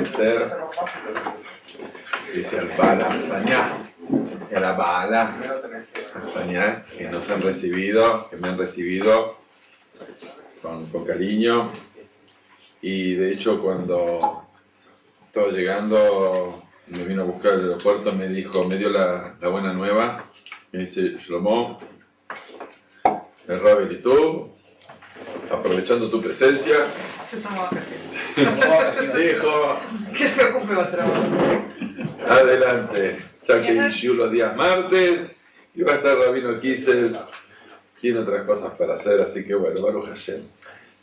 agradecer dice al Bala Sañá y a la Bala Sañá que nos han recibido, que me han recibido con cariño. Y de hecho cuando estaba llegando, me vino a buscar al aeropuerto, me dio la buena nueva. Me dice: Shlomo, el Rabbi, y tú, aprovechando tu presencia, dijo que se ocupe otro. Adelante, ya que Ishiu los días martes, y va a estar Rabino Kisel, tiene otras cosas para hacer, así que bueno, Baruch Hashem.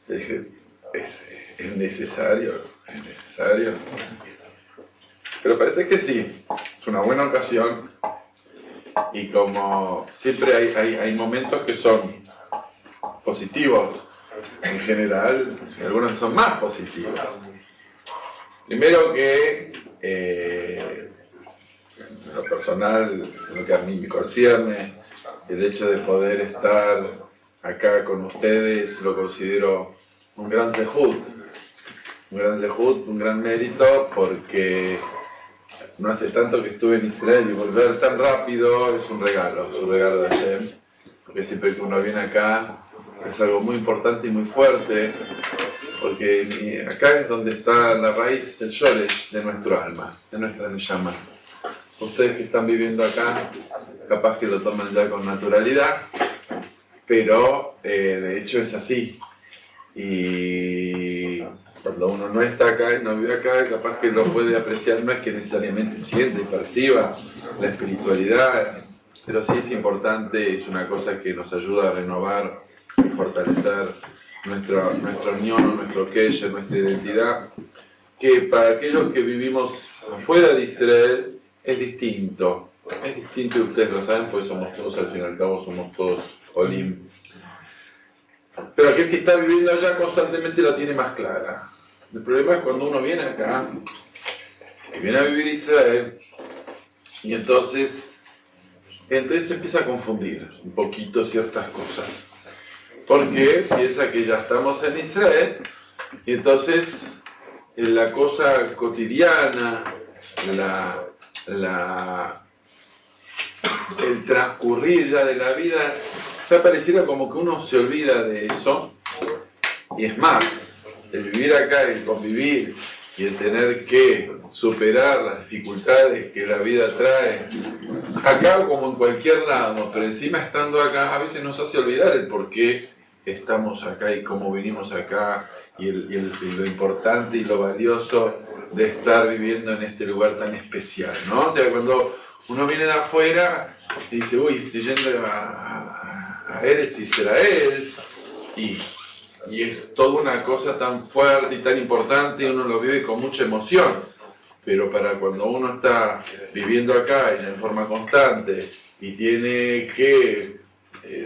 Le dije, ¿es necesario? ¿Es necesario? Pero parece que sí, es una buena ocasión, y como siempre hay momentos que son positivos en general, y algunos que son más positivos. Primero que en lo personal, lo que a mí me concierne, el hecho de poder estar acá con ustedes lo considero un gran zehut, un gran mérito, porque no hace tanto que estuve en Israel y volver tan rápido es un regalo de Hashem, porque siempre que uno viene acá es algo muy importante y muy fuerte, porque acá es donde está la raíz del shoresh de nuestro alma, de nuestra neshama. Ustedes que están viviendo acá, capaz que lo toman ya con naturalidad, pero de hecho es así. Y cuando uno no está acá y no vive acá, capaz que lo puede apreciar, no es que necesariamente siente y perciba la espiritualidad, pero sí es importante, es una cosa que nos ayuda a renovar y fortalecer nuestra unión, nuestro kesher, nuestra identidad, que para aquellos que vivimos fuera de Israel es distinto y ustedes lo saben, pues somos todos, al fin y al cabo, somos todos olim. Pero aquel que está viviendo allá constantemente la tiene más clara. El problema es cuando uno viene acá, y viene a vivir Israel, y entonces se empieza a confundir un poquito ciertas cosas. Porque piensa que ya estamos en Israel, y entonces la cosa cotidiana, el transcurrir ya de la vida, ya pareciera como que uno se olvida de eso. Y es más, el vivir acá, el convivir y el tener que superar las dificultades que la vida trae, acá como en cualquier lado, pero encima estando acá, a veces nos hace olvidar el por qué estamos acá y cómo vinimos acá, y lo importante y lo valioso de estar viviendo en este lugar tan especial, ¿no? O sea, cuando uno viene de afuera y dice, uy, estoy yendo a Eretz Israel, y es toda una cosa tan fuerte y tan importante, y uno lo vive con mucha emoción. Pero para cuando uno está viviendo acá en forma constante y tiene que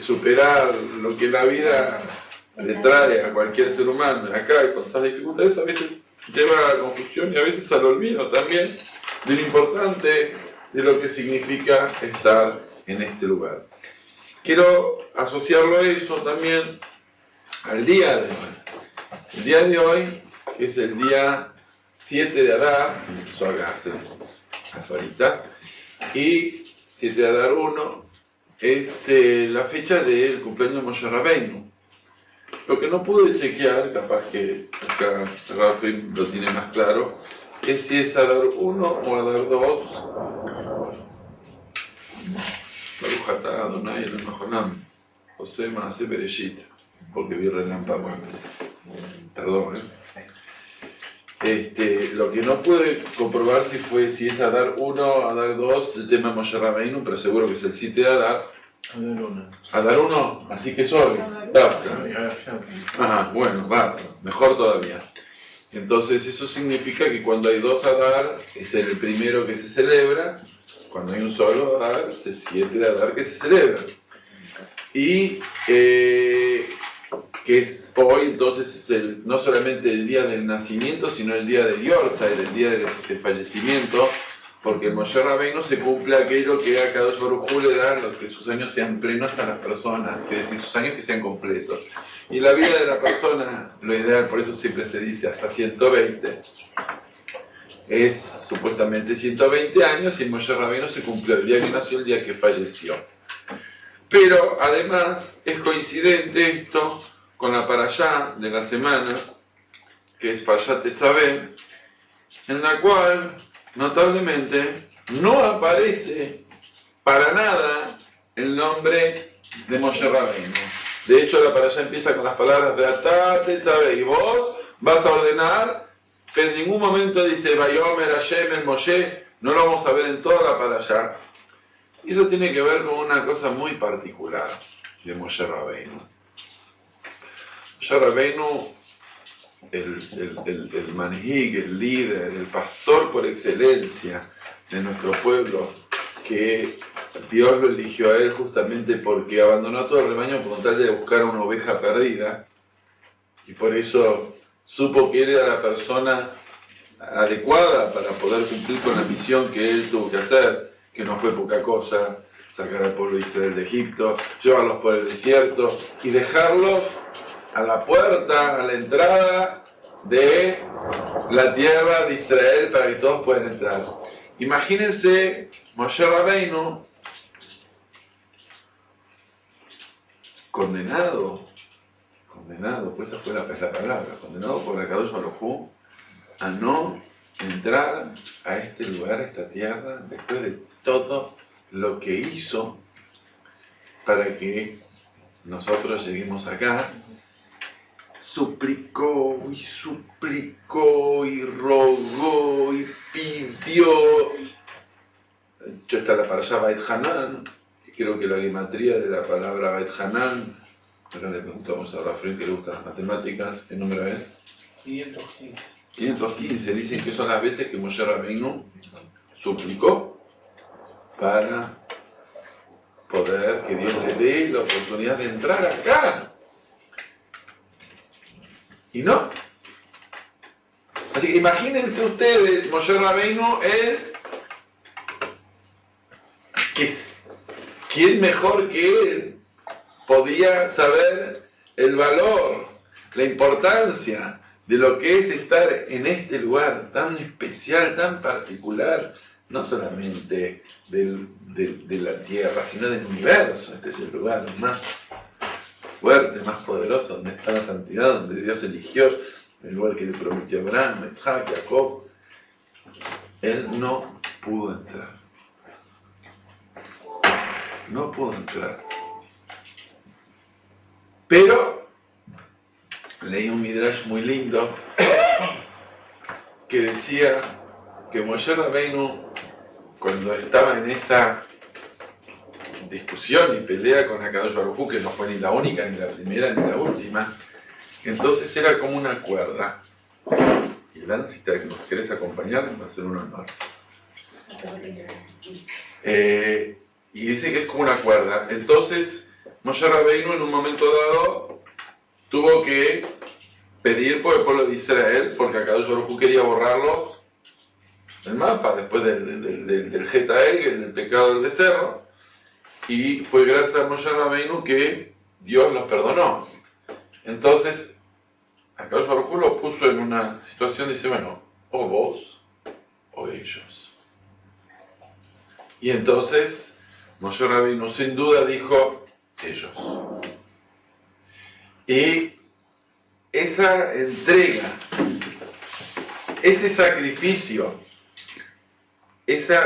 superar lo que la vida le trae a cualquier ser humano acá y con tantas dificultades, a veces lleva a la confusión y a veces al olvido también de lo importante de lo que significa estar en este lugar. Quiero asociarlo a eso también al día de hoy. El día de hoy es el día 7 de Adar, eso hace unas horitas, y 7 de Adar 1 es la fecha del cumpleaños de Moshe Rabbeinu. Lo que no pude chequear, capaz que acá Rafi lo tiene más claro, es si es Adar 1 o Adar 2. Baruch atah Adonai Eloheinu haolam, Oseh maaseh bereshit, porque vi relámpago antes. Perdón, lo que no pude comprobar si es Adar 1 o Adar 2, el tema de Moshe Rabbeinu, pero seguro que es el 7 de Adar. Adar 1, así que es hoy. Ajá, bueno, va, mejor todavía. Entonces eso significa que cuando hay dos Adar, es el primero que se celebra. Cuando hay un solo Adar, es el 7 de Adar que se celebra. Y que es hoy, entonces, es no solamente el día del nacimiento, sino el día del Yortzeit, el día del fallecimiento, porque en Moshe Rabbeinu se cumple aquello que a Kadosh Baruj Hu le da, que sus años sean plenos a las personas, es decir, sus años que sean completos. Y la vida de la persona, lo ideal, por eso siempre se dice hasta 120, es supuestamente 120 años, y Moshe Rabbeinu se cumplió el día que nació, el día que falleció. Pero además es coincidente esto con la parashá de la semana, que es Parashat Tetzaveh, en la cual notablemente no aparece para nada el nombre de Moshe Rabbeinu. De hecho, la parashá empieza con las palabras de Atá Tetzaveh, y vos vas a ordenar, pero en ningún momento dice Vayomer Hashem el Moshe. No lo vamos a ver en toda la parashá. Y eso tiene que ver con una cosa muy particular de Moshe Rabbeinu. Moshe Rabbeinu, el manhig, el líder, el pastor por excelencia de nuestro pueblo, que Dios lo eligió a él justamente porque abandonó todo el rebaño con tal de buscar una oveja perdida, y por eso supo que él era la persona adecuada para poder cumplir con la misión que él tuvo que hacer, que no fue poca cosa: sacar al pueblo de Israel de Egipto, llevarlos por el desierto y dejarlos a la puerta, a la entrada de la tierra de Israel para que todos puedan entrar. Imagínense Moshe Rabbeinu condenado, pues esa fue la palabra, condenado por Akadosh Baruj Hu a no entrar a este lugar, a esta tierra, después de todo lo que hizo para que nosotros lleguemos acá. Suplicó y rogó y pidió. Yo está la parashá Beit Hanan, y creo que la gematría de la palabra Beit Hanan, ahora le preguntamos a Rafael, que le gustan las matemáticas, ¿qué número es? 515. 515, dicen que son las veces que Moshe Rabbeinu suplicó para poder que Dios le dé la oportunidad de entrar acá. Y no. Así que imagínense ustedes, Moshe Rabbeinu, ¿quién mejor que él podía saber el valor, la importancia de lo que es estar en este lugar tan especial, tan particular, no solamente de la tierra, sino del universo? Este es el lugar más fuerte, más poderoso, donde está la santidad, donde Dios eligió, el lugar que le prometió a Abraham, a Isaac, a Jacob. Él no pudo entrar. No pudo entrar. Pero leí un midrash muy lindo que decía que Moshe Rabbeinu, cuando estaba en esa discusión y pelea con Akadosh Baruj Hu, que no fue ni la única, ni la primera, ni la última, entonces era como una cuerda. Y Dan, si nos querés acompañar, va a ser un honor. Y dice que es como una cuerda. Entonces Moshe Rabbeinu en un momento dado tuvo que pedir por el pueblo de Israel, porque Akadosh Baruj Hu quería borrarlos del mapa después del Getael, del pecado del becerro, y fue gracias a Moshe Rabbeinu que Dios los perdonó. Entonces Akadosh Baruj Hu lo puso en una situación, dice, bueno, o vos o ellos. Y entonces Moshe Rabbeinu sin duda dijo ellos. Y esa entrega, ese sacrificio, ese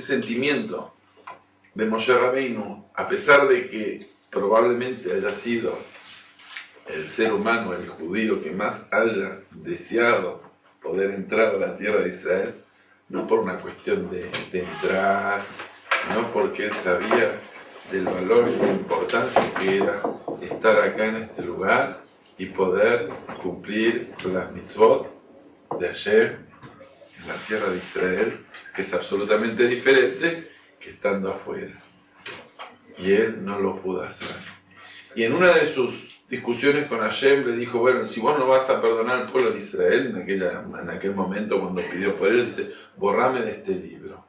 sentimiento de Moshe Rabbeinu, a pesar de que probablemente haya sido el ser humano, el judío que más haya deseado poder entrar a la tierra de Israel, no por una cuestión de entrar, no porque él sabía del valor y de la importancia que era estar acá en este lugar y poder cumplir las mitzvot de ayer en la tierra de Israel, que es absolutamente diferente que estando afuera. Y él no lo pudo hacer. Y en una de sus discusiones con Hashem le dijo, bueno, si vos no vas a perdonar al pueblo de Israel, en aquel momento cuando pidió por él, dice, borrame de este libro.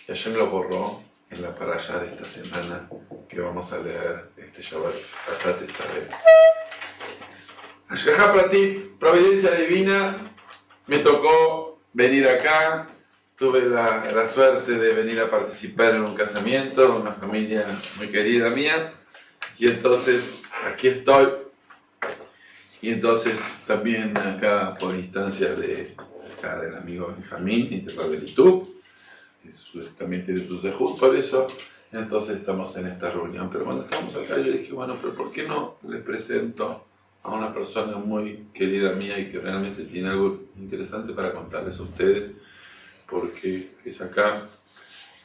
Y Hashem lo borró en la parashá de esta semana que vamos a leer este Shabbat Atá Tetzaveh. Hashgacha Pratit, providencia divina, me tocó venir acá, tuve la suerte de venir a participar en un casamiento, una familia muy querida mía, y entonces aquí estoy, y entonces también acá por instancia de acá del amigo Benjamín y de Rabelitú, que también tiene sus dejud por eso, entonces estamos en esta reunión. Pero cuando estamos acá yo dije, bueno, pero ¿por qué no les presento a una persona muy querida mía y que realmente tiene algo interesante para contarles a ustedes? Porque es acá,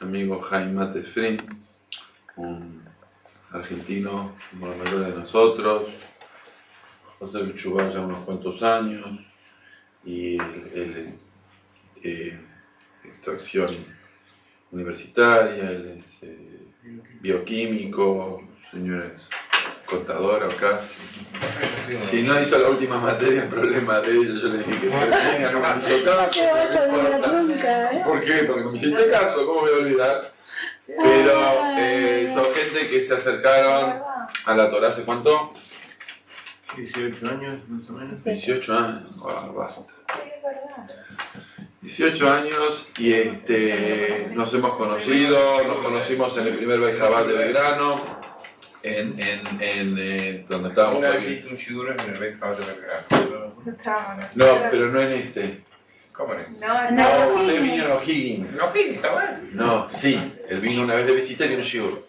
amigo Jaime Matesfrin, un argentino como la mayoría de nosotros, José Bichubá ya unos cuantos años, y él es extracción universitaria, él es bioquímico, señores, contador o casi. Si no hizo la última materia, el problema de ellos. Yo le dije que termine, no me hizo caso. ¿Por qué? Porque no me hiciste caso, ¿cómo me voy a olvidar? Pero son gente que se acercaron a la Torah, ¿hace cuánto? 18 años, más o menos. 18 años, basta. 18 años y nos hemos conocido, nos conocimos en el primer Beit Chabad de Belgrano, donde estábamos Una vez aquí. viste un shidur en el Beit Chabad de Belgrano. No, pero no en este. ¿Cómo no? No, usted vino en O'Higgins. No, ¿qué? ¿Está mal? No, sí, él vino una vez de visita y dio un shiur.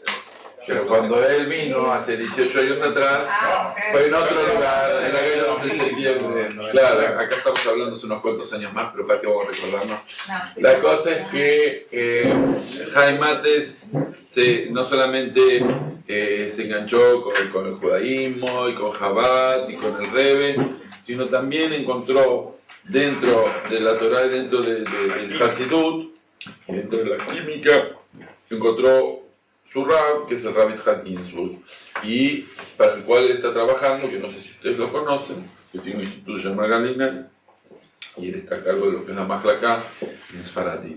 Pero cuando él vino hace 18 años atrás, fue en otro lugar, en la calle 11 de septiembre. Claro, acá estamos hablando hace unos cuantos años más, pero para qué vamos a recordarnos. La cosa es que Jaime Mates no solamente se enganchó con el judaísmo y con Chabad y con el Rebbe, sino también encontró dentro de la Torah y dentro del Hasidut y dentro de la química, encontró su Rab, que es el Rab Yitzhak Ginsburg, y para el cual él está trabajando, que no sé si ustedes lo conocen, que tiene un instituto llamado Galina, y él está a cargo de lo que es la Mahlaka en Sfaradi.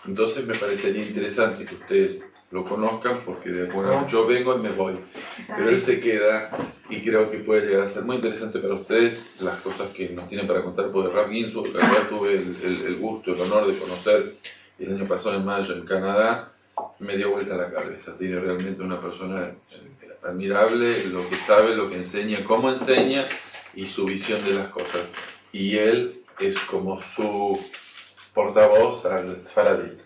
Entonces me parecería interesante que ustedes lo conozcan, porque de acuerdo yo vengo y me voy, pero él se queda y creo que puede llegar a ser muy interesante para ustedes las cosas que nos tienen para contar, porque el Rab Ginsburg, que acá tuve el gusto, el honor de conocer el año pasado en mayo en Canadá, me dio vuelta la cabeza. Tiene realmente una persona admirable, lo que sabe, lo que enseña, cómo enseña y su visión de las cosas. Y él es como su portavoz al Sfaradit.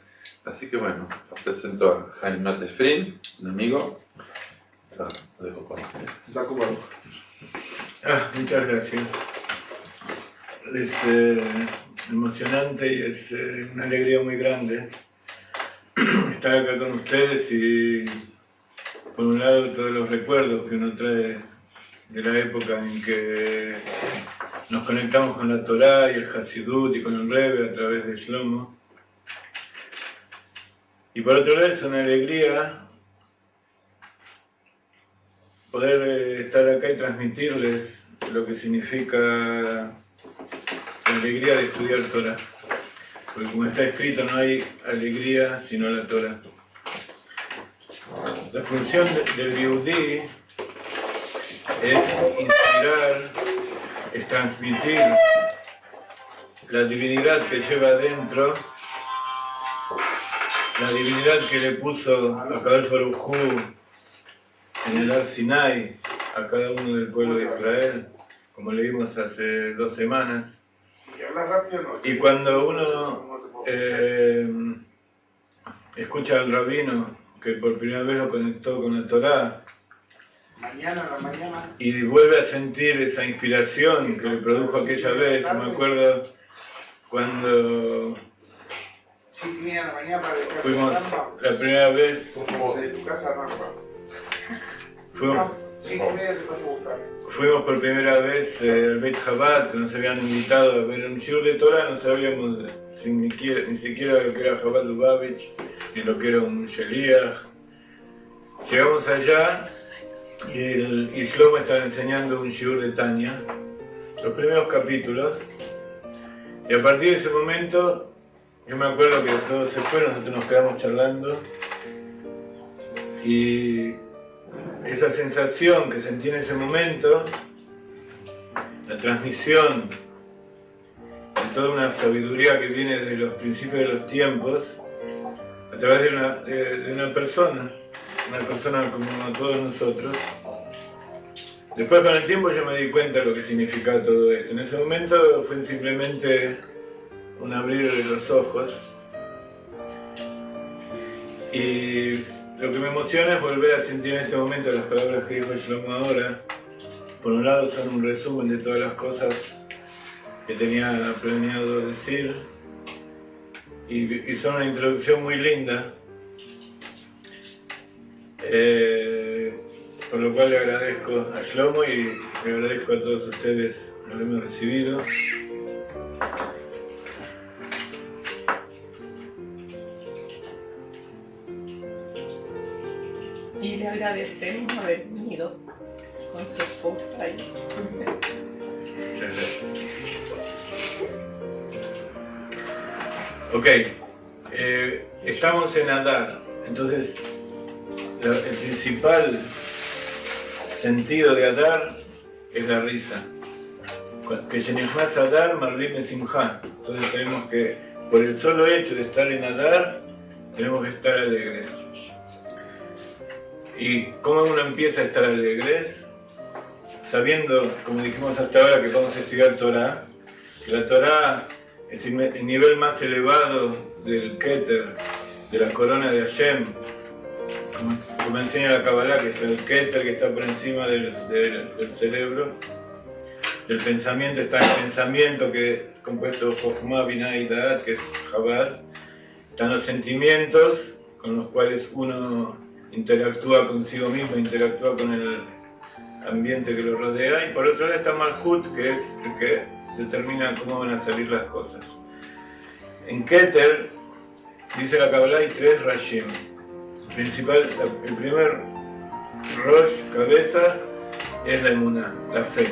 Así que bueno, presento a Jaime Matesfrin, un amigo. Lo dejo con usted. Muchas gracias. Es emocionante y es una alegría muy grande estar acá con ustedes y por un lado todos los recuerdos que uno trae de la época en que nos conectamos con la Torá y el Hasidut y con el Rebbe a través de Shlomo. Y por otro lado es una alegría poder estar acá y transmitirles lo que significa la alegría de estudiar Torá. Porque como está escrito, no hay alegría sino la Torá. La función del Yehudí es inspirar, es transmitir la divinidad que lleva adentro, la divinidad que le puso a Kadosh Baruj Hu en el Ar Sinai a cada uno del pueblo de Israel, como leímos hace 2 semanas. Y cuando uno escucha al rabino que por primera vez lo conectó con la Torá y vuelve a sentir esa inspiración que le produjo aquella vez, me acuerdo cuando fuimos la primera vez, fuimos por primera vez al Beit Chabad, que nos habían invitado a ver un shiur de Torah, no sabíamos ni siquiera lo que era Chabad Lubavitch, ni lo que era un Sheliach. Llegamos allá y Shlomo estaba enseñando un shiur de Tanya, los primeros capítulos, y a partir de ese momento, yo me acuerdo que todos se fueron, nosotros nos quedamos charlando, y esa sensación que sentí en ese momento, la transmisión, el toda una sabiduría que viene de los principios de los tiempos, a través de una persona como todos nosotros. Después con el tiempo yo me di cuenta de lo que significaba todo esto. En ese momento fue simplemente un abrir de los ojos. Y lo que me emociona es volver a sentir en este momento las palabras que dijo Shlomo ahora. Por un lado son un resumen de todas las cosas que tenía planeado decir y son una introducción muy linda, por lo cual le agradezco a Shlomo y le agradezco a todos ustedes por haberme recibido. Y le agradecemos haber venido con su esposa. Muchas gracias. Ok, estamos en Adar, entonces el principal sentido de Adar es la risa. Que Shenifmas Adar Marlim Simcha. Entonces tenemos que, por el solo hecho de estar en Adar, tenemos que estar alegres. ¿Y cómo uno empieza a estar alegres? Sabiendo, como dijimos hasta ahora, que vamos a estudiar Torah, que la Torah es el nivel más elevado del Keter, de la corona de Hashem, como enseña la Kabbalah, que es el Keter que está por encima del cerebro. El pensamiento está en el pensamiento, que es compuesto de Chokhmah, Binah y Da'at, que es Chabad. Están los sentimientos con los cuales uno interactúa consigo mismo, interactúa con el ambiente que lo rodea, y por otro lado está Malhut, que es el que determina cómo van a salir las cosas. En Keter, dice la Kabbalah, hay 3 Rashim. El primer Rosh, cabeza, es la Emuná, la fe.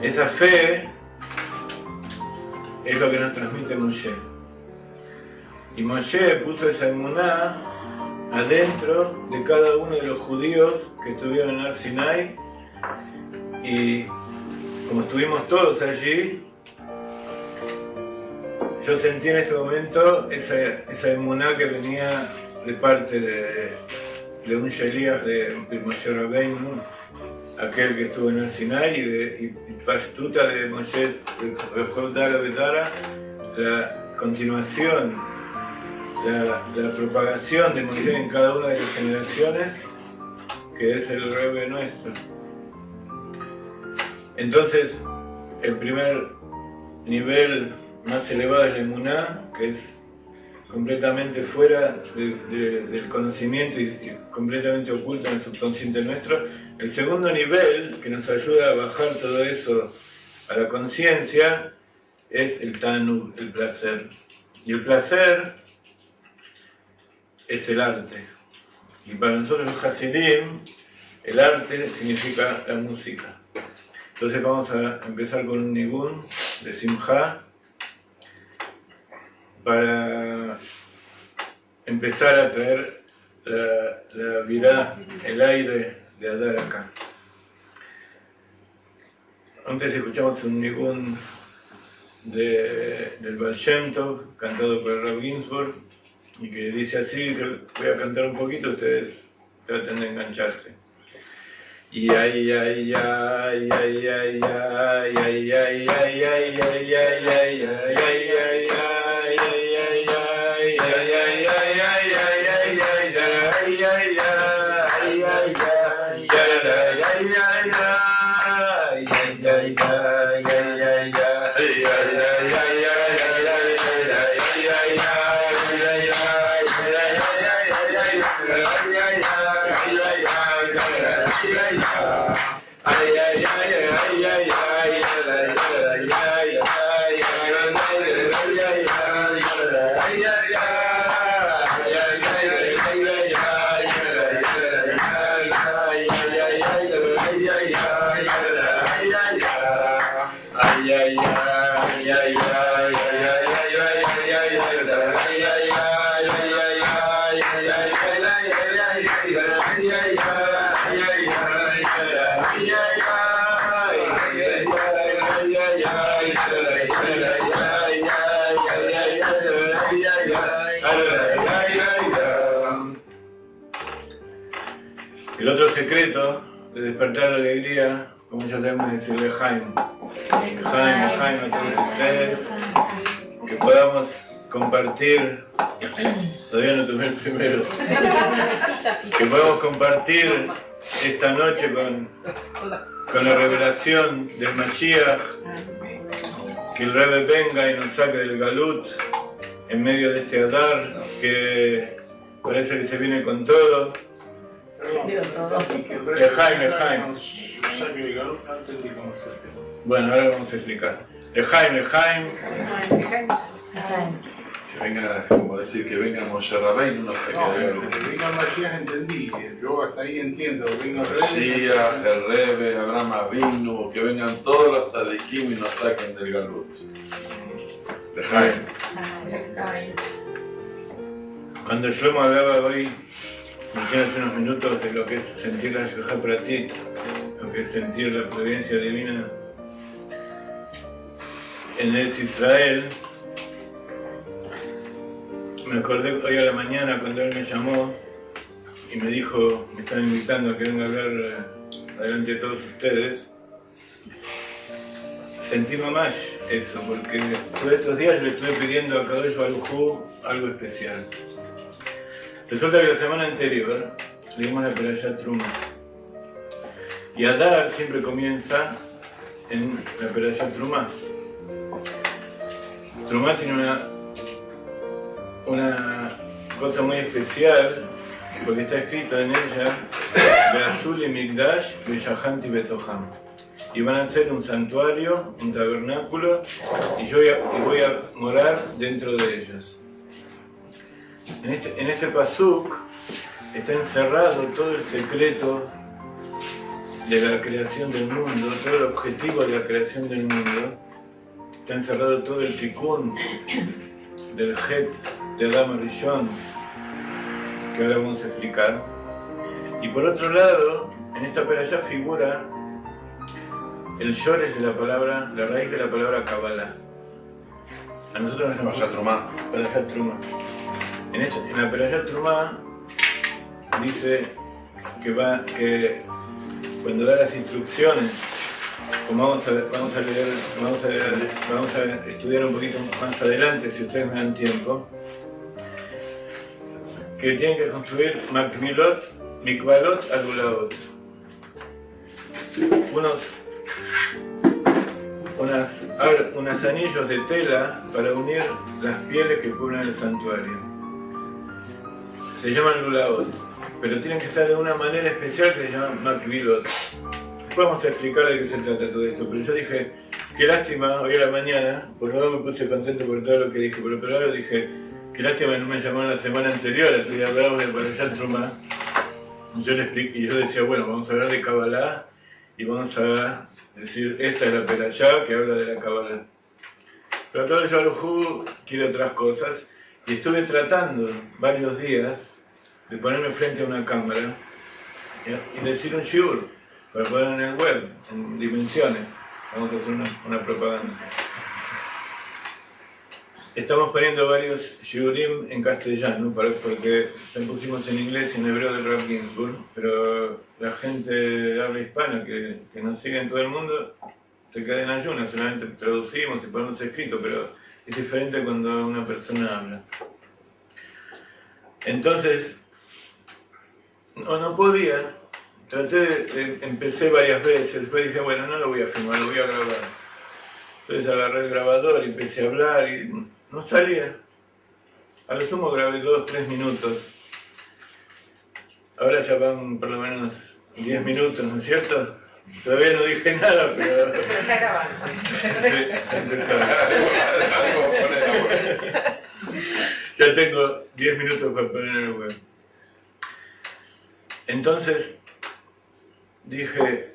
Esa fe es lo que nos transmite Moshe. Y Moshe puso esa Emuná adentro de cada uno de los judíos que estuvieron en Har Sinai, y como estuvimos todos allí, yo sentí en ese momento esa emuná que venía de parte de un Sheliach de Moshe Rabbeinu, aquel que estuvo en Har Sinai, y Pashtuta de Moshe Betara, la continuación, la propagación de Moshe en cada una de las generaciones, que es el Rebbe nuestro. Entonces, el primer nivel más elevado es la Emuná, que es completamente fuera del conocimiento y completamente oculto en el subconsciente nuestro. El segundo nivel, que nos ayuda a bajar todo eso a la conciencia, es el Tanu, el placer. Y el placer es el arte. Y para nosotros los Hasidim, el arte significa la música. Entonces vamos a empezar con un nigún de Simcha para empezar a traer la virá, el aire de Adar acá. Antes escuchamos un nigún del Baal Shem Tov, cantado por el Rav Ginsburg, y que dice así, que voy a cantar un poquito, ustedes traten de engancharse. Ay ay ay ay ay ay ay ay ay ay ay ay ay otro secreto de despertar la alegría, como ya sabemos, es el Lejaim. Lejaim a todos ustedes, que podamos compartir, todavía no tomé el primero, que podamos compartir esta noche con la revelación del Mashiach, que el Rebbe venga y nos saque del Galut en medio de este Adar, que parece que se viene con todo. Lejaim. Bueno, ahora vamos a explicar. Lejaim. Que venga, como decir, que venga Moshe Rabbeinu, no sé qué. Que venga el Mashiach entendí, yo hasta ahí entiendo, venga el Mashiach, el Rebbe, Abraham Avinu, que vengan todos los tzadikim y nos saquen del Galut. Lejaim. Cuando Shlomo hablaba hoy, hace unos minutos, de lo que es sentir la Shujá Pratit, lo que es sentir la providencia divina en Eretz Israel, me acordé hoy a la mañana cuando él me llamó y me dijo, me están invitando a que venga a hablar delante de todos ustedes. Sentí más eso, porque todos estos días le estuve pidiendo a Kadosh Baruj Hu algo especial. Resulta que la semana anterior leímos la Perashat Truma. Y Adar siempre comienza en la Perashat Truma. Truma tiene una cosa muy especial, porque está escrito en ella Be'ashuli Mikdash Be'shahanti Betoham. Y van a hacer un santuario, un tabernáculo, y yo voy a morar dentro de ellos. En este pasuk está encerrado todo el secreto de la creación del mundo, todo el objetivo de la creación del mundo. Está encerrado todo el tikkun del Het de Adam Rishon, que ahora vamos a explicar. Y por otro lado, en esta perashá figura el shores de la palabra, la raíz de la palabra Kabbalah. A nosotros nos Perashat Truma. Perashat Truma. En la Perashat Truma dice que cuando da las instrucciones, como vamos a estudiar un poquito más adelante, si ustedes me dan tiempo, que tienen que construir mikvalot alulaot, unos anillos de tela para unir las pieles que cubren el santuario. Se llaman lulaot, pero tienen que ser de una manera especial que se llaman makvilot. Después vamos a explicar de qué se trata todo esto, pero yo dije, qué lástima, hoy a la mañana, por lo menos me puse contento por todo lo que dije, pero ahora dije, qué lástima que no me llamaron la semana anterior, así hablábamos de Perashat Truma. Yo le expliqué, y yo decía, bueno, vamos a hablar de Kabbalah, y vamos a decir, esta es la Perashá que habla de la Kabbalah. Pero todo el Baruj Hu quiere otras cosas, y estuve tratando varios días de ponerme frente a una cámara y decir un shiur para poner en el web, en dimensiones. Vamos a hacer una propaganda. Estamos poniendo varios shiurim en castellano, porque ya pusimos en inglés y en hebreo del Rav Ginsburg, pero la gente de habla hispana que nos sigue en todo el mundo se queda en ayunas, solamente traducimos y ponemos escrito, pero es diferente cuando una persona habla. Entonces, no podía, empecé varias veces, después dije, bueno, no lo voy a filmar, lo voy a grabar. Entonces agarré el grabador y empecé a hablar y no salía. A lo sumo grabé 2-3 minutos. Ahora ya van por lo menos 10 minutos, ¿no es cierto? Todavía no dije nada, pero está grabando. Se empezó. Ya tengo 10 minutos para poner en el web. Entonces dije,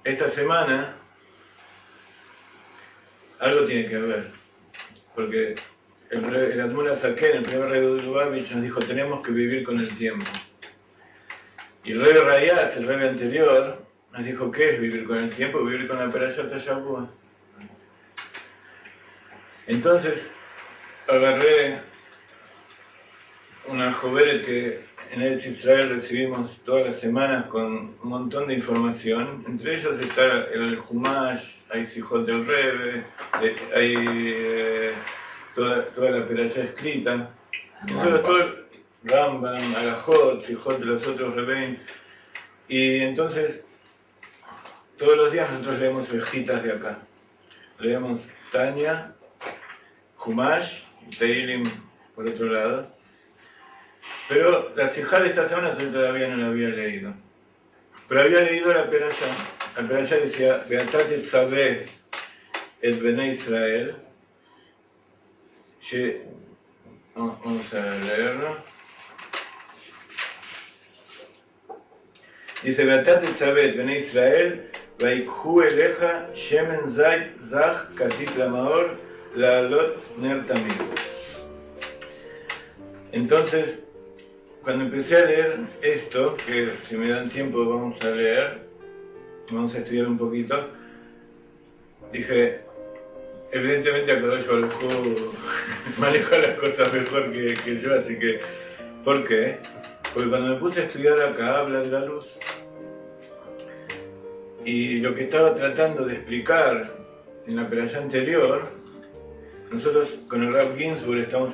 esta semana algo tiene que haber, porque el Admor Azaken, el primer rey de Lubavitch, nos dijo, tenemos que vivir con el tiempo. Y el rey Rayatz, el rey anterior, nos dijo, ¿qué es vivir con el tiempo? Vivir con la Perashat Shavua. Entonces agarré una joven que en Eretz Israel recibimos todas las semanas con un montón de información. Entre ellos está el Humash, hay Sijot del Rebbe, hay toda la perashá escrita. Nosotros todo el Rambam, Alajot, Sijot de los otros Rebbeim. Y entonces, todos los días nosotros leemos vejitas de acá. Leemos Tanya, Humash y Teilim por otro lado. Pero la sijá de esta semana yo todavía no la había leído. Pero había leído la perashá. La perashá decía, Beatat etzaveh et Bnei Israel. Vamos a leerlo. Dice, Beatat etzaveh et Bnei Israel, Vaikhu eleja shemen zayt zach katit lamaor la'alot ner tamid. Entonces, cuando empecé a leer esto, que si me dan tiempo vamos a leer, vamos a estudiar un poquito, dije, evidentemente Akadosh Baruj Hu maneja las cosas mejor que yo, así que, ¿por qué? Porque cuando me puse a estudiar acá, habla de la luz, y lo que estaba tratando de explicar en la perashá anterior, nosotros con el Rav Ginsburg estamos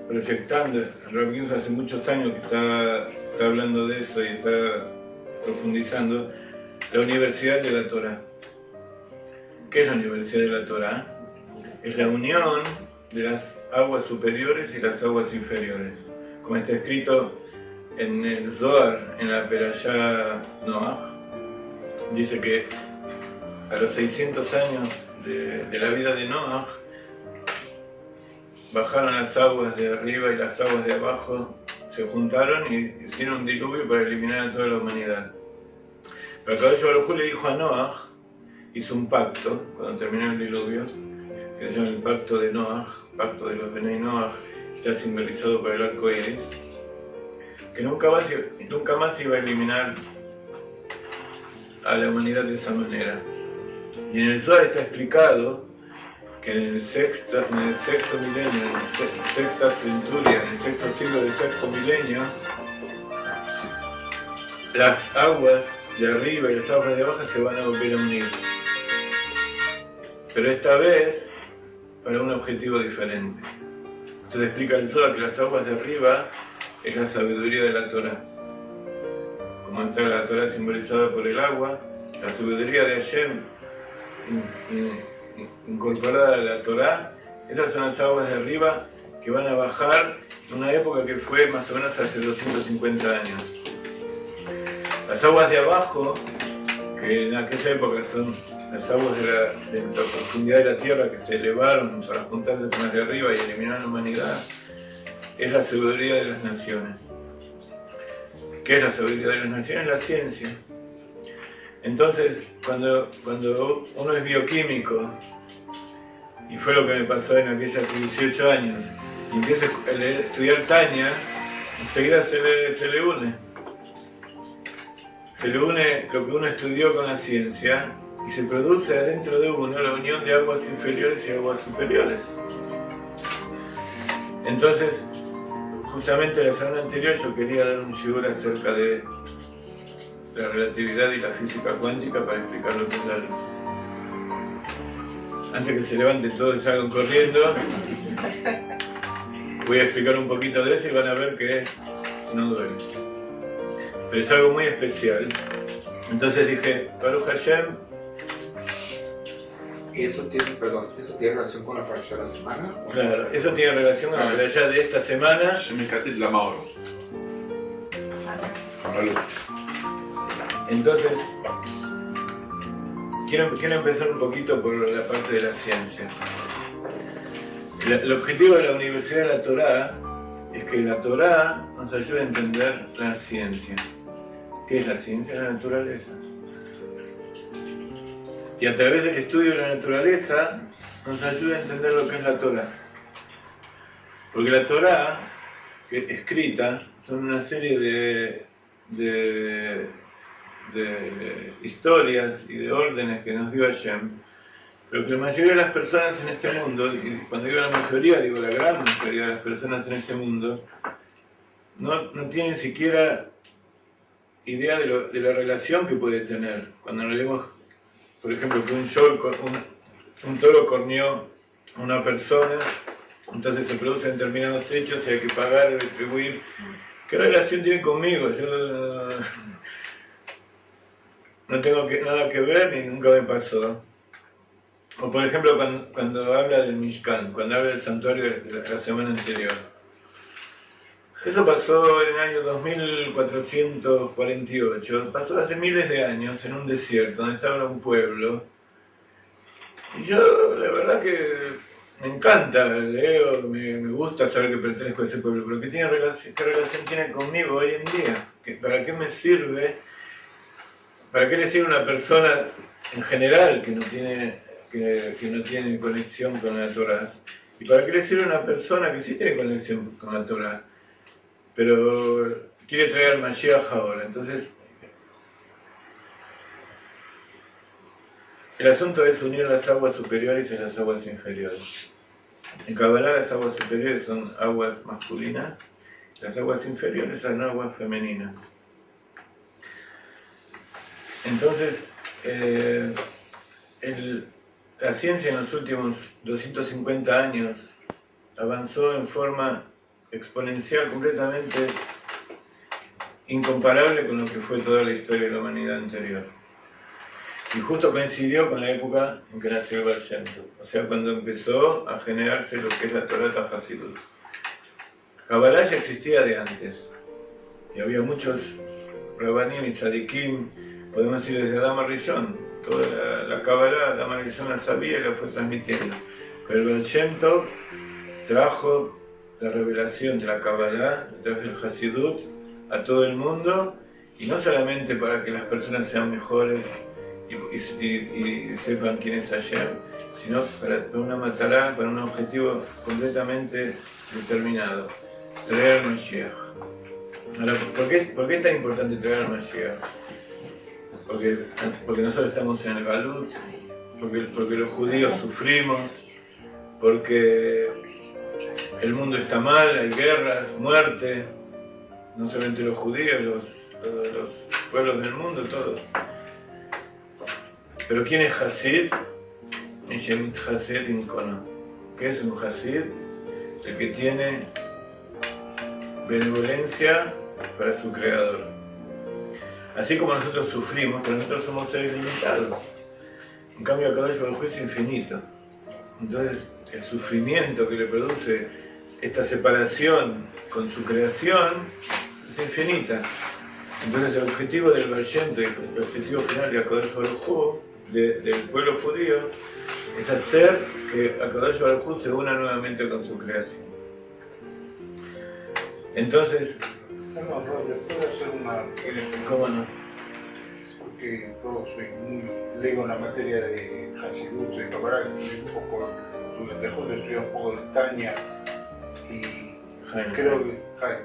proyectando, el Rav Ginsburg hace muchos años que está hablando de eso y está profundizando, la Universidad de la Torá. ¿Qué es la Universidad de la Torá? Es la unión de las aguas superiores y las aguas inferiores. Como está escrito en el Zohar, en la perashá Noach, dice que a los 600 años de la vida de Noach, bajaron las aguas de arriba y las aguas de abajo, se juntaron y hicieron un diluvio para eliminar a toda la humanidad. Pero Akadosh Baruj Hu le dijo a Noach, hizo un pacto, cuando terminó el diluvio, que se llama el pacto de Noach, pacto de los Benei Noach, está simbolizado por el arco iris, que nunca más iba a eliminar a la humanidad de esa manera. Y en el Zohar está explicado que en el sexto milenio, en la sexta centuria, en el sexto siglo del sexto milenio, las aguas de arriba y las aguas de abajo se van a volver a unir. Pero esta vez para un objetivo diferente. Entonces explica el Zohar que las aguas de arriba es la sabiduría de la Torá. Como está la Torá simbolizada por el agua, la sabiduría de Hashem incorporada a la Torá, esas son las aguas de arriba que van a bajar en una época que fue más o menos hace 250 años. Las aguas de abajo, que en aquella época son las aguas de la profundidad de la tierra que se elevaron para juntarse con las de arriba y eliminar a la humanidad, es la sabiduría de las naciones. ¿Qué es la sabiduría de las naciones? La ciencia. Entonces, cuando uno es bioquímico, y fue lo que me pasó en aquellos 18 años, y empieza a estudiar Tanya, enseguida se le une. Se le une lo que uno estudió con la ciencia, y se produce adentro de uno la unión de aguas inferiores y aguas superiores. Entonces, justamente la semana anterior yo quería dar un shiur acerca de la relatividad y la física cuántica para explicar lo que es la luz. Antes que se levanten todos y salgan corriendo, voy a explicar un poquito de eso y van a ver que no duele. Pero es algo muy especial. Entonces dije, Baruch Hashem. ¿Y eso tiene relación con la parashá de la semana? Claro, eso tiene relación con la parashá de esta semana. Shemen Katit Lamaor. Con la luz. Entonces, quiero empezar un poquito por la parte de la ciencia. El objetivo de la Universidad de la Torá es que la Torá nos ayude a entender la ciencia. ¿Qué es la ciencia? La naturaleza. Y a través del estudio de la naturaleza nos ayuda a entender lo que es la Torá. Porque la Torá, escrita, son una serie de historias y de órdenes que nos dio Hashem, pero que la mayoría de las personas en este mundo, y cuando digo la mayoría, digo la gran mayoría de las personas en este mundo, no tiene ni siquiera idea de la relación que puede tener. Cuando leemos, por ejemplo, que un toro corneó a una persona, entonces se producen determinados hechos y hay que pagar, retribuir. ¿Qué relación tiene conmigo? Yo no tengo nada que ver ni nunca me pasó. O por ejemplo cuando habla del Mishkan, cuando habla del santuario de la semana anterior. Eso pasó en el año 2448, pasó hace miles de años en un desierto donde estaba un pueblo. Y yo la verdad que me encanta, leo, me gusta saber que pertenezco a ese pueblo, pero ¿qué relación tiene conmigo hoy en día? ¿Para qué me sirve? ¿Para qué le sirve a una persona en general que no tiene conexión con la Torah? ¿Y para qué le sirve a una persona que sí tiene conexión con la Torah, pero quiere traer Mashiach ahora? Entonces, el asunto es unir las aguas superiores y las aguas inferiores. En Kabbalah las aguas superiores son aguas masculinas, las aguas inferiores son aguas femeninas. Entonces, la ciencia en los últimos 250 años avanzó en forma exponencial, completamente incomparable con lo que fue toda la historia de la humanidad anterior. Y justo coincidió con la época en que nació el Baal Shem Tov, o sea, cuando empezó a generarse lo que es la Torah Hasidut. Kabbalah ya existía de antes, y había muchos Rabbanim y Tzadikim, podemos decir desde Adam Rishon, toda la Kabbalah, Adam Rishon la sabía y la fue transmitiendo. Pero el Baal Shem Tov trajo la revelación de la Kabbalah, a través del Hasidut, a todo el mundo, y no solamente para que las personas sean mejores y sepan quién es Hashem, sino para una matará, para un objetivo completamente determinado: traer al Mashiach. Ahora, ¿por qué es tan importante traer al Mashiach? Porque nosotros estamos en el Galut, porque los judíos sufrimos, porque el mundo está mal, hay guerras, muerte, no solamente los judíos, los pueblos del mundo, todos. Pero ¿quién es Hasid? Mishemit Hasid Inkono. ¿Qué es un Hasid? El que tiene benevolencia para su creador. Así como nosotros sufrimos, pero nosotros somos seres limitados. En cambio, Akadosh Baruj Hu es infinito. Entonces, el sufrimiento que le produce esta separación con su creación es infinita. Entonces, el objetivo del Baal Shem Tov, el objetivo final de Akadosh Baruj Hu, del pueblo judío, es hacer que Akadosh Baruj Hu se una nuevamente con su creación. Entonces, Perdón, Roger, ¿puedo hacer una...? ¿cómo no? Porque yo soy muy lego en la materia de Hasidut y Kabbalah, estudié un poco de Tanya y Jaime. creo que, Jaime,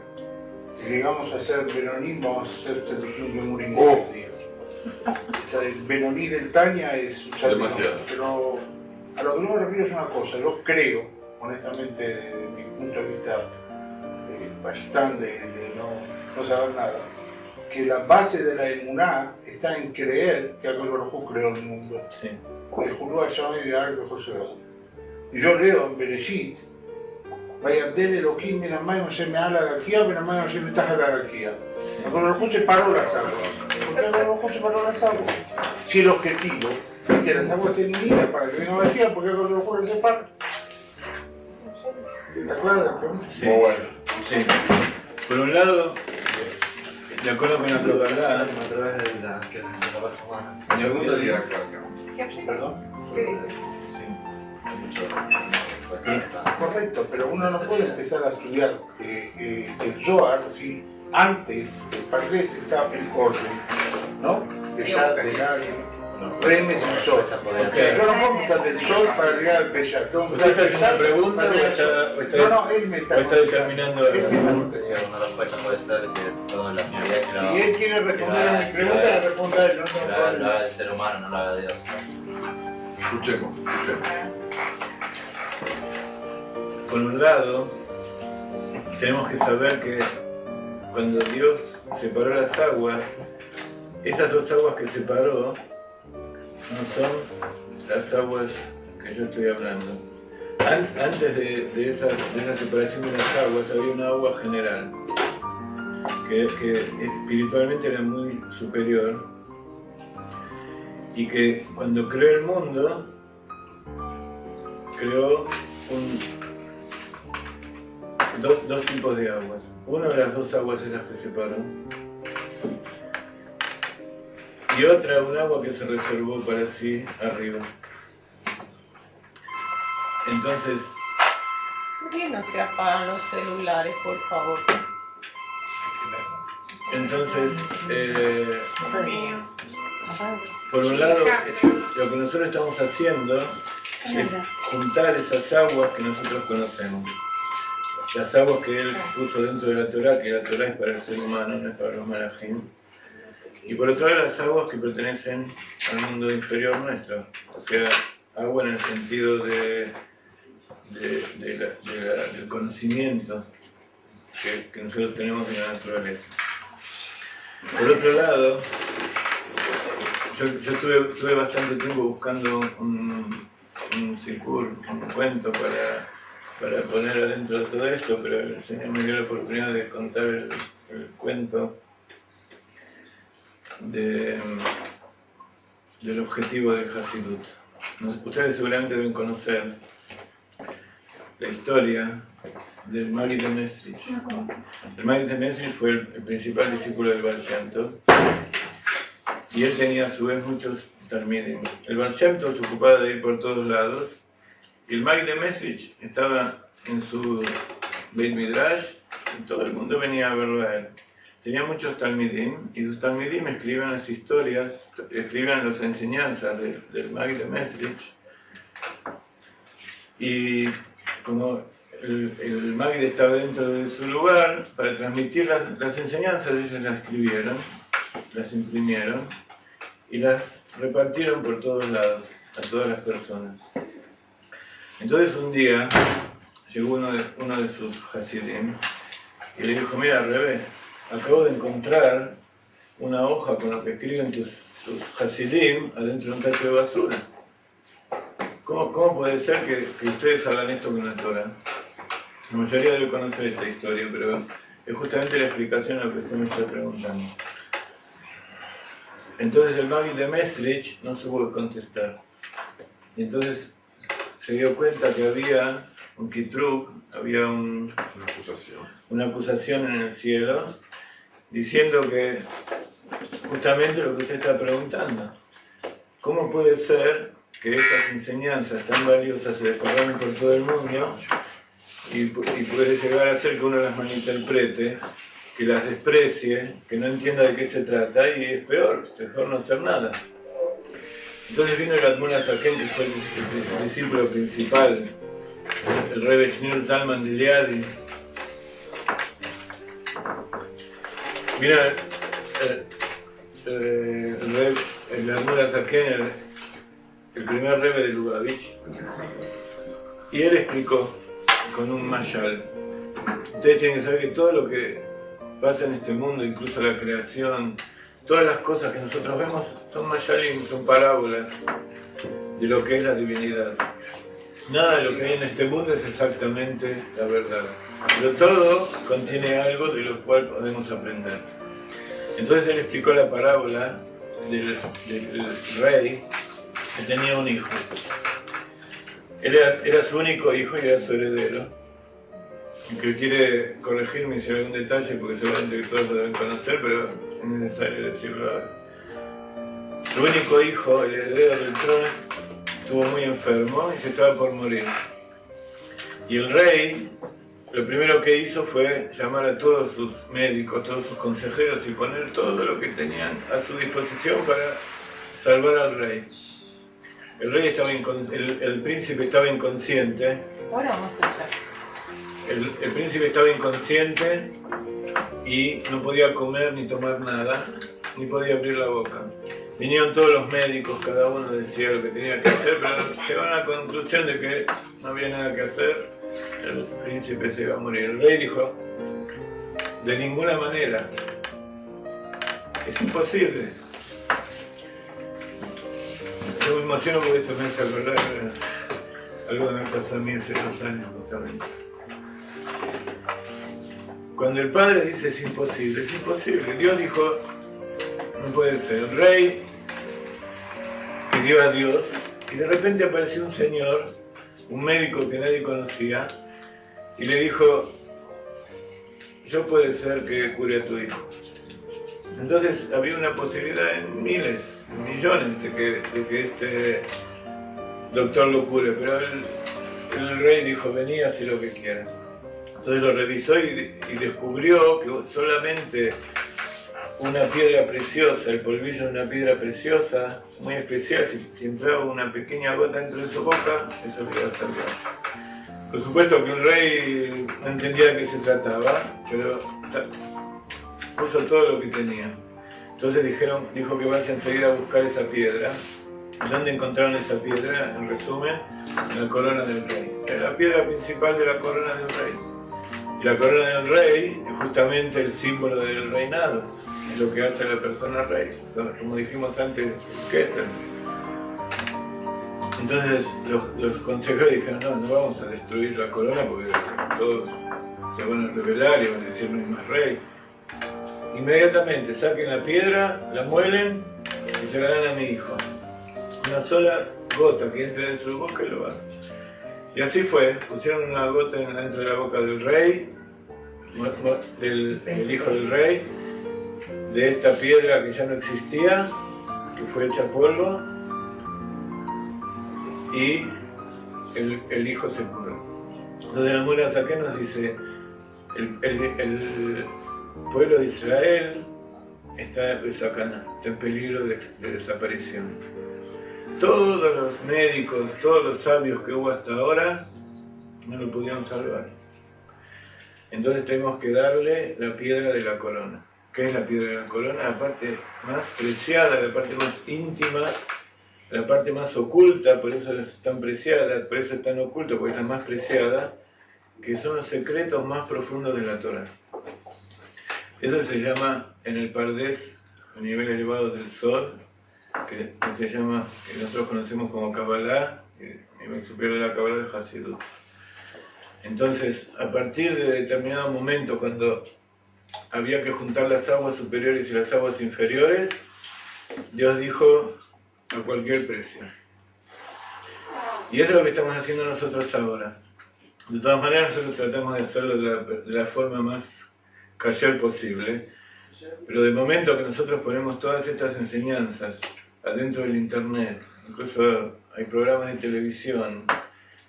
si llegamos a ser Benoní, vamos a ser Tzadikim Gemurim, tío. El Benoní del Tanya es demasiado. Pero a lo que yo me refiero es una cosa: yo creo, honestamente, desde mi punto de vista bastante de no saber nada, que la base de la emuná está en creer que Akadosh Baruj Hu creó el mundo. Sí. Y yo leo en Bereshit: Vayabdel Elohim min hamayim asher me'al harakia ven hamayim asher mitachat harakia. Akadosh Baruj Hu separó las aguas. ¿Por qué Akadosh Baruj Hu separó las aguas? Si el objetivo es que las aguas estén unidas para que venga Mashiach, ¿por qué Akadosh Baruj Hu las separa? ¿Está clara la pregunta? Sí. Muy bueno. Sí. Por un lado, de acuerdo con la Kabbalah, A través de la semana. El segundo día, claro. ¿Perdón? sí. Correcto, pero uno no puede empezar a estudiar el Zohar si antes el Pardes está el orden, ¿no? Peshat, Delal, Remes y Sol. Okay. Yo no puedo empezar del Sol para llegar al Peshat. ¿Usted está haciendo una pregunta No, él me está determinando? él me está Una respuesta puede ser que toda la finalidad que Si él quiere responder a mi pregunta, le responda a él, no tengo lo problema. haga el ser humano, no lo haga Dios. Escuchemos. Por un lado, tenemos que saber que cuando Dios separó las aguas, esas dos aguas que separó no son las aguas que yo estoy hablando. Antes de esa separación de las aguas había una agua general, que espiritualmente era muy superior, y que cuando creó el mundo, creó dos tipos de aguas. Una de las dos aguas esas que separó, y otra, un agua que se reservó para sí arriba. Entonces, ¿por qué no se apagan los celulares, por favor? entonces Mío. por un lado, lo que nosotros estamos haciendo es juntar esas aguas que nosotros conocemos. Las aguas que él puso dentro de la Torá, que la Torá es para el ser humano, no es para los malajim. Y por otro lado, las aguas que pertenecen al mundo inferior nuestro. O sea, agua en el sentido del conocimiento que nosotros tenemos de la naturaleza. Por otro lado, yo tuve bastante tiempo buscando un sikur, un cuento para poner adentro de todo esto, pero el Señor me dio la oportunidad de contar el cuento del objetivo del Hasidut. Ustedes seguramente deben conocer la historia del Maggid de Mesrich. El Maggid de Mesrich fue el principal discípulo del Baal Shem Tov, y él tenía a su vez muchos talmidim. El Baal Shem Tov se ocupaba de ir por todos lados, y el Maggid de Mesrich estaba en su Beit Midrash, y todo el mundo venía a verlo a él. Tenía muchos talmidim, y sus talmidim escribían las historias, escribían las enseñanzas del Maggid de Mesrich, y como el Maggid estaba dentro de su lugar, para transmitir las enseñanzas, ellos las escribieron, las imprimieron y las repartieron por todos lados, a todas las personas. Entonces un día llegó uno de sus Hasidim y le dijo: mira, Rebbe, acabo de encontrar una hoja con lo que escriben tus Hasidim adentro de un tacho de basura. ¿Cómo puede ser que ustedes hagan esto con la Torah? La mayoría debe conocer esta historia, pero es justamente la explicación a lo que usted me está preguntando. Entonces el Maggid de Mesrich no supo contestar. Y entonces se dio cuenta que había un kitruk, había una acusación en el cielo, diciendo que justamente lo que usted está preguntando. ¿Cómo puede ser que estas enseñanzas tan valiosas se desparramen por todo el mundo y puede llegar a ser que uno las malinterprete, que las desprecie, que no entienda de qué se trata, y es peor, mejor no hacer nada? Entonces vino el Admon HaZaken, que fue el discípulo principal, el Rebbe Shneur Zalman de Liadi. Vino el Admon HaZaken, el primer Rebbe de Lubavitch, y él explicó con un mashal. Ustedes tienen que saber que todo lo que pasa en este mundo, incluso la creación, todas las cosas que nosotros vemos son mashalim, son parábolas de lo que es la divinidad. Nada de lo que hay en este mundo es exactamente la verdad, pero todo contiene algo de lo cual podemos aprender. Entonces él explicó la parábola del rey que tenía un hijo. Él era su único hijo y era su heredero. Y que quiere corregirme si hay algún detalle, porque seguramente todos lo deben conocer, pero es necesario decirlo ahora. Su único hijo, el heredero del trono, estuvo muy enfermo y se estaba por morir. Y el rey, lo primero que hizo fue llamar a todos sus médicos, todos sus consejeros, y poner todo lo que tenían a su disposición para salvar al rey. El rey estaba el príncipe estaba inconsciente. Ahora vamos a escuchar. El príncipe estaba inconsciente y no podía comer ni tomar nada, ni podía abrir la boca. Vinieron todos los médicos, cada uno decía lo que tenía que hacer, pero llegaron a la conclusión de que no había nada que hacer, el príncipe se iba a morir. El rey dijo: de ninguna manera. Es imposible. Yo me emociono porque esto me hace acordar algo que me pasó a mí hace 2 años justamente. Cuando el Padre dice es imposible, Dios dijo, no puede ser. El rey pidió a Dios y de repente apareció un señor, un médico que nadie conocía, y le dijo, yo puede ser que cure a tu hijo. Entonces había una posibilidad en miles, en millones de que este doctor lo cure, pero el rey dijo, vení, haz lo que quieras. Entonces lo revisó y descubrió que solamente una piedra preciosa, el polvillo de una piedra preciosa, muy especial, si entraba una pequeña gota dentro de su boca, eso le iba a salvar. Por supuesto que el rey no entendía de qué se trataba, pero puso todo lo que tenía. Entonces dijo que vaya enseguida a buscar esa piedra. ¿Dónde encontraron esa piedra? En resumen, en la corona del rey. Era la piedra principal de la corona del rey. Y la corona del rey es justamente el símbolo del reinado, es lo que hace a la persona rey, como dijimos antes, Keter. Entonces los consejeros dijeron, no vamos a destruir la corona porque todos se van a rebelar y van a decir no hay más rey. Inmediatamente saquen la piedra, la muelen y se la dan a mi hijo. Una sola gota que entre en su boca y lo van. Y así fue, pusieron una gota dentro de la boca del rey, del hijo del rey, de esta piedra que ya no existía, que fue hecha polvo, y el hijo se curó. Entonces el Mura Zaken nos dice, el pueblo de Israel está en peligro de desaparición. Todos los médicos, todos los sabios que hubo hasta ahora, no lo pudieron salvar. Entonces tenemos que darle la piedra de la corona. ¿Qué es la piedra de la corona? La parte más preciada, la parte más íntima, la parte más oculta, por eso es tan preciada, por eso es tan oculta, porque es la más preciada, que son los secretos más profundos de la Torah. Eso se llama en el Pardés, a nivel elevado del Sol, que se llama, que nosotros conocemos como Kabbalah, a nivel superior de la Kabbalah de Hasidut. Entonces, a partir de determinado momento, cuando había que juntar las aguas superiores y las aguas inferiores, Dios dijo a cualquier precio. Y eso es lo que estamos haciendo nosotros ahora. De todas maneras, nosotros tratamos de hacerlo de la forma más kasher posible, pero de momento que nosotros ponemos todas estas enseñanzas adentro del internet, incluso hay programas de televisión,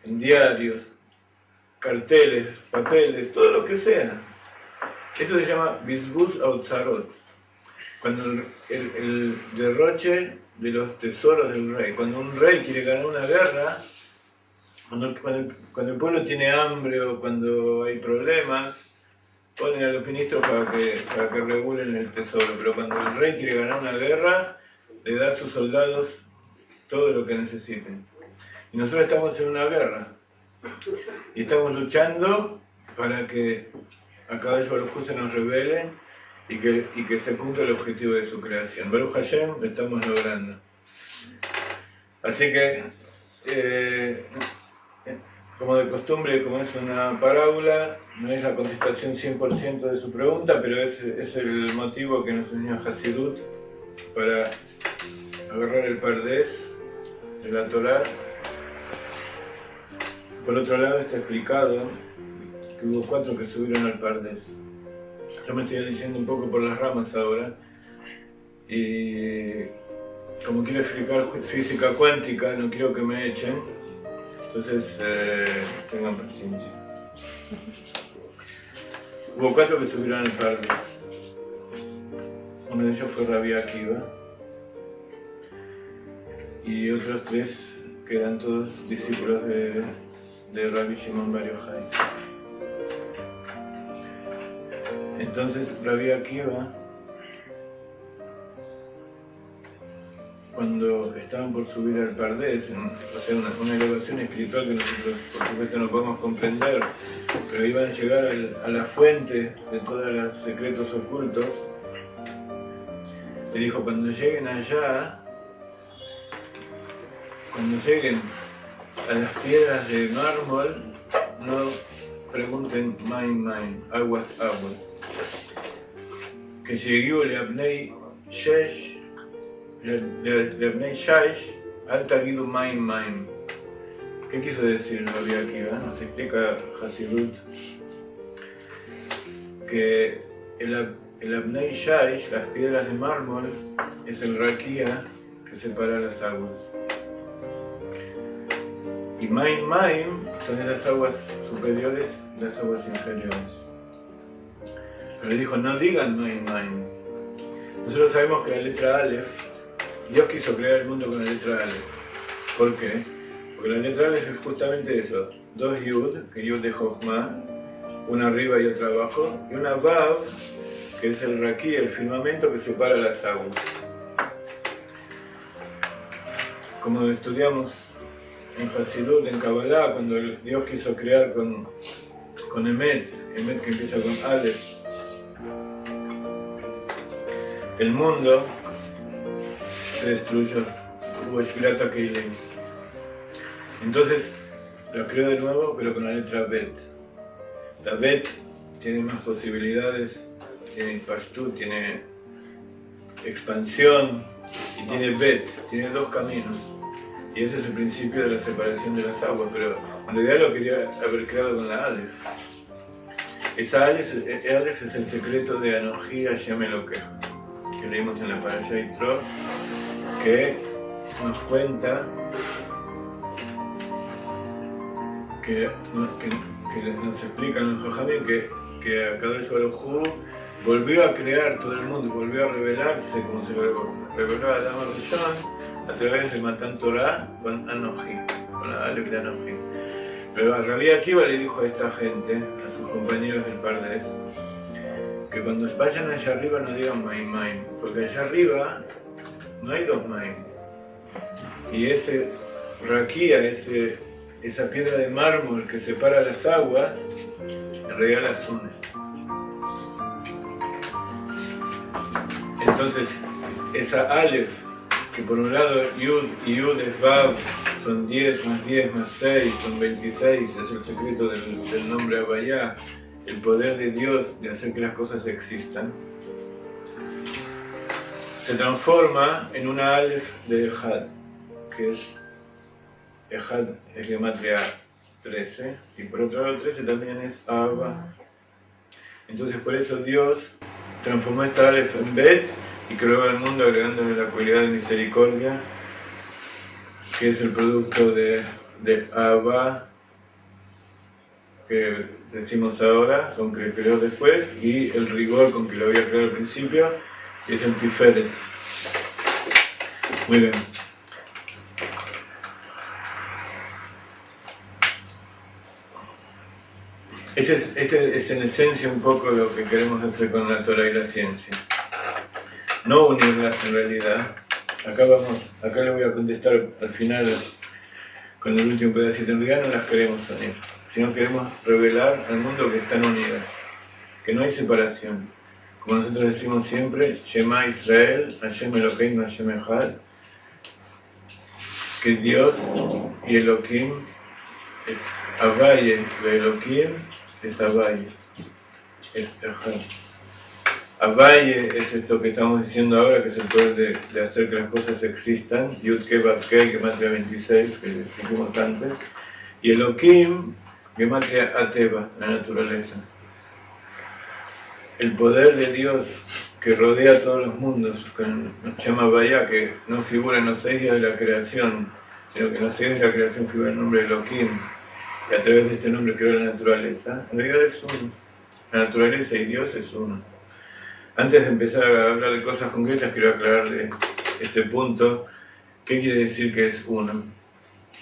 en diarios, carteles, papeles, todo lo que sea. Esto se llama Bizbuz Autzarot, cuando el derroche de los tesoros del rey. Cuando un rey quiere ganar una guerra, cuando el pueblo tiene hambre o cuando hay problemas, pone a los ministros para que regulen el tesoro. Pero cuando el rey quiere ganar una guerra, le da a sus soldados todo lo que necesiten. Y nosotros estamos en una guerra. Y estamos luchando para que Akadosh Baruj Hu se nos revele y que se cumpla el objetivo de su creación. Baruch Hashem, lo estamos logrando. Así que, como de costumbre, como es una parábola, no es la contestación 100% de su pregunta, pero es el motivo que nos enseñó Hasidut para agarrar el Pardés de la Torah. Por otro lado está explicado que hubo 4 que subieron al Pardés. Yo me estoy diciendo un poco por las ramas ahora, y como quiero explicar física cuántica, no quiero que me echen, entonces tengan paciencia. Hubo 4 que subieron al Pardés. Uno de ellos fue Rabbi Akiva, y otros 3 que eran todos discípulos de Rabbi Shimon Bar Yochai. Entonces Rabbi Akiva, cuando estaban por subir al Pardés, o sea, una elevación espiritual que nosotros por supuesto no podemos comprender, pero iban a llegar a la fuente de todos los secretos ocultos. Le dijo, cuando lleguen allá, cuando lleguen a las piedras de mármol, no pregunten main, aguas. Que lleguó Leabnei Shesh, al tagidu main. ¿Qué quiso decir Rabbi Akiva? Nos explica Hasidut que el Abnei Shaish, las piedras de mármol, es el raquía que separa las aguas. Y main son las aguas superiores y las aguas inferiores. Pero le dijo, no digan main. Nosotros sabemos que la letra Aleph, Dios quiso crear el mundo con la letra Aleph. ¿Por qué? Porque la letra Aleph es justamente eso. Dos Yud, que Yud de Jochma, una arriba y otra abajo, y una Vav, que es el raquí, el firmamento que separa las aguas. Como estudiamos en Hasidut, en Kabbalah, cuando Dios quiso crear con Emet que empieza con Aleph, el mundo se destruyó, hubo Shvirata Keilim. Entonces lo creó de nuevo, pero con la letra Bet. La Bet tiene más posibilidades, tiene Pashtut, tiene expansión y tiene Bet, tiene dos caminos. Y ese es el principio de la separación de las aguas, pero en realidad lo quería haber creado con la Aleph. Esa Aleph es el secreto de Anoji Hashem Elokeja, que leímos en la Parashá Yitro, que nos cuenta que nos explican los Jajamim que Akadosh Baruj Hu volvió a crear todo el mundo, volvió a revelarse como se reveló a Adam Rishon a través de Matan Torah con Anoji, con la Aleph de Anoji. Pero Rabbi Akiva le dijo a esta gente, a sus compañeros del Pardés, que cuando vayan allá arriba no digan main, porque allá arriba no hay dos main. Y ese raquía, esa piedra de mármol que separa las aguas, en realidad las une. Entonces, esa Aleph, que por un lado Yud y Yud es Vav, son 10 más 10 más 6, son 26, es el secreto del nombre Abayá, el poder de Dios de hacer que las cosas existan, se transforma en una Aleph de Ejad, que es Ejad es gematria 13, y por otro lado 13 también es Abba. Entonces por eso Dios transformó esta Aleph en Bet y creó al mundo agregándole la cualidad de misericordia, que es el producto de Abba, que decimos ahora, son que creó después, y el rigor con que lo había creado al principio, que es el Tiferet. Muy bien. Este es en esencia un poco lo que queremos hacer con la Torah y la ciencia. No unirlas en realidad. Acá le voy a contestar al final con el último pedacito. En realidad no las queremos unir, sino queremos revelar al mundo que están unidas, que no hay separación. Como nosotros decimos siempre, Shema Israel, Hashem Elokeinu, Hashem Echad, que Dios y Elohim es Abaye, y Elohim es Abaye, es Echad. Abaye es esto que estamos diciendo ahora, que es el poder de hacer que las cosas existan, Yud Ke Vav Ke, Gematria 26, que dijimos antes, y Elohim, Gematria Ateva, la naturaleza. El poder de Dios que rodea a todos los mundos, que nos llama Vaya, que no figura en los 6 días de la creación, sino que en los 6 días de la creación figura el nombre de Elohim, y a través de este nombre creó la naturaleza. En realidad es uno. La naturaleza y Dios es uno. Antes de empezar a hablar de cosas concretas, quiero aclarar de este punto, ¿qué quiere decir que es uno?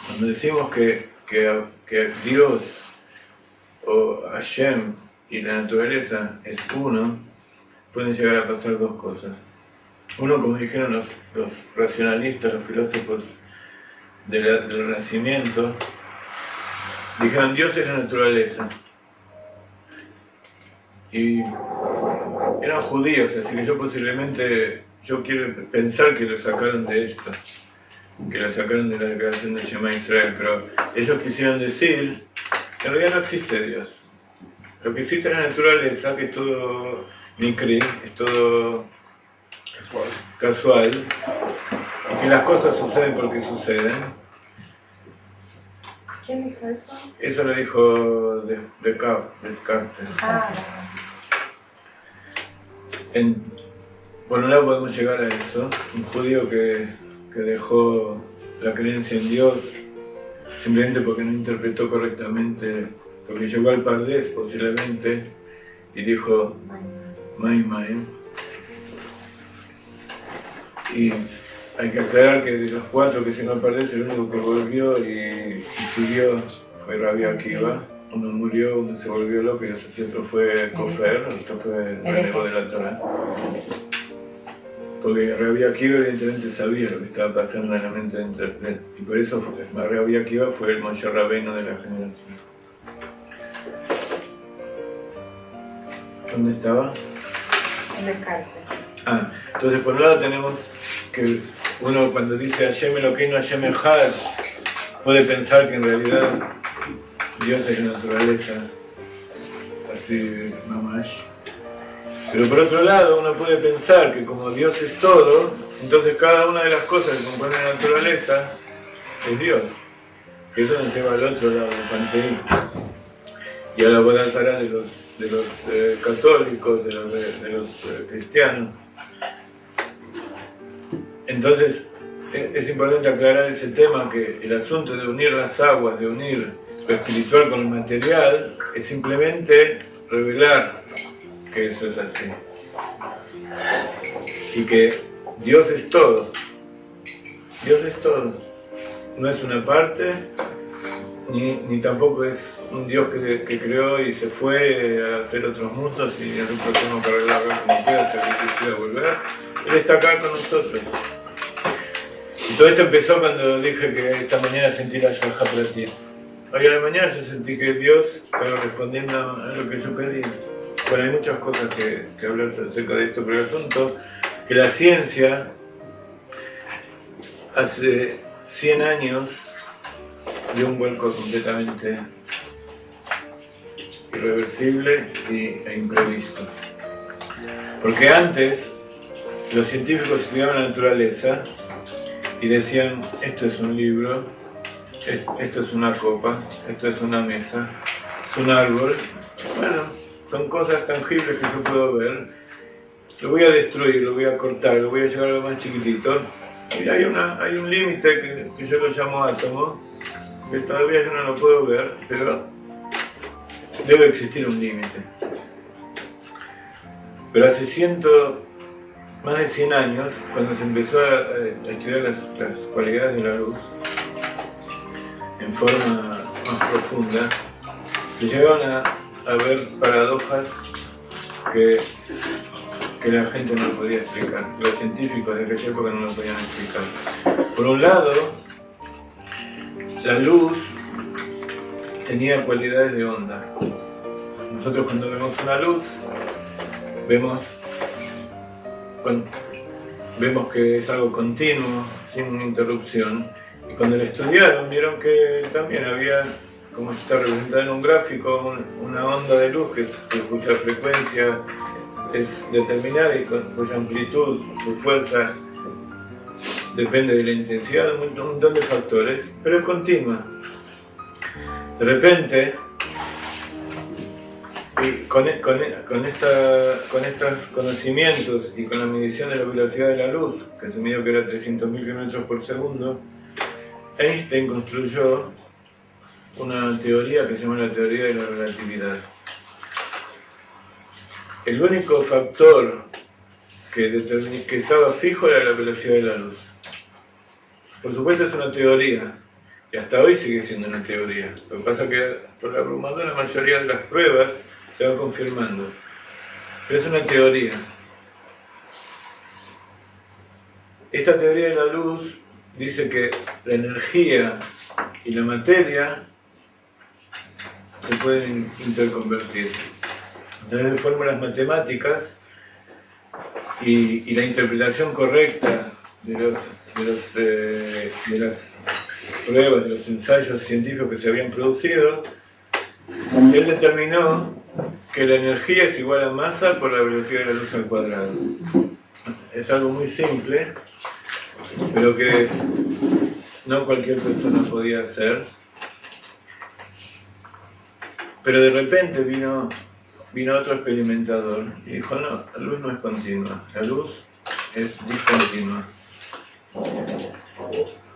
Cuando decimos que Dios o Hashem y la naturaleza es uno, pueden llegar a pasar dos cosas. Uno, como dijeron los racionalistas, los filósofos del Renacimiento, dijeron Dios es la naturaleza. Y eran judíos, así que yo quiero pensar que lo sacaron de esto, que lo sacaron de la declaración de Shema Israel, pero ellos quisieron decir que en realidad no existe Dios. Lo que existe es la naturaleza, que es todo mikri, es todo casual, y que las cosas suceden porque suceden. ¿Quién dijo eso? Eso lo dijo Descartes. Por un lado podemos llegar a eso, un judío que dejó la creencia en Dios simplemente porque no interpretó correctamente, porque llegó al Pardés posiblemente y dijo Maim. Y hay que aclarar que de los 4 que llegó al Pardés, el único que volvió y siguió fue Rabbi Akiva. Uno murió, uno se volvió loco y otro fue Kofer, otro fue renegó de la Torah. Porque Rabbi Akiva evidentemente sabía lo que estaba pasando en la mente de Internet. Y por eso Rabbi Akiva fue el Moshe Rabbeinu de la generación. ¿Dónde estaba? En Descartes. Entonces por un lado tenemos que uno cuando dice Hashem Elokeinu Hashem Echad puede pensar que en realidad Dios es la naturaleza, así mamash. Pero por otro lado uno puede pensar que como Dios es todo, entonces cada una de las cosas que componen la naturaleza es Dios. Que eso nos lleva al otro lado del panteísmo y a la boda zará de los católicos, de los cristianos. Entonces es importante aclarar ese tema, que el asunto de unir las aguas, de unir lo espiritual con lo material, es simplemente revelar que eso es así. Y que Dios es todo. Dios es todo. No es una parte, ni tampoco es un Dios que creó y se fue a hacer otros mundos y nosotros tenemos que arreglarlo como quiera, hasta que quiera volver. Él está acá con nosotros. Y todo esto empezó cuando dije que esta mañana sentí la Shahá Pratit. Hoy a la mañana yo sentí que Dios estaba respondiendo a lo que yo pedí. Bueno, hay muchas cosas que hablar acerca de esto, pero el asunto que la ciencia hace 100 años dio un vuelco completamente irreversible e imprevisto. Porque antes los científicos estudiaban la naturaleza y decían, esto es un libro, esto es una copa, esto es una mesa, es un árbol. Bueno, son cosas tangibles que yo puedo ver. Lo voy a destruir, lo voy a cortar, lo voy a llevar a lo más chiquitito. Y hay un límite que yo lo llamo átomo, que todavía yo no lo puedo ver, pero debe existir un límite. Pero hace más de 100 años, cuando se empezó a estudiar las cualidades de la luz en forma más profunda, se llegaron a ver paradojas que la gente no podía explicar, que los científicos de aquella época no lo podían explicar. Por un lado, la luz tenía cualidades de onda. Nosotros cuando vemos una luz, vemos que es algo continuo, sin interrupción. Y cuando lo estudiaron, vieron que también había, como está representado en un gráfico, una onda de luz cuya frecuencia es determinada y cuya amplitud, su fuerza, depende de la intensidad de un montón de factores, pero es continua. De repente, y con estos conocimientos y con la medición de la velocidad de la luz, que se midió que era 300.000 km por segundo, Einstein construyó una teoría que se llama la teoría de la relatividad. El único factor que estaba fijo era la velocidad de la luz. Por supuesto es una teoría, y hasta hoy sigue siendo una teoría. Lo que pasa es que por la abrumadora mayoría de las pruebas se va confirmando. Pero es una teoría. esta teoría de la luz dice que la energía y la materia se pueden interconvertir. Entonces, fórmulas matemáticas y la interpretación correcta de las pruebas, de los ensayos científicos que se habían producido, él determinó que la energía es igual a masa por la velocidad de la luz al cuadrado. Es algo muy simple, pero que no cualquier persona podía hacer. Pero de repente vino otro experimentador y dijo, no, la luz no es continua, la luz es discontinua.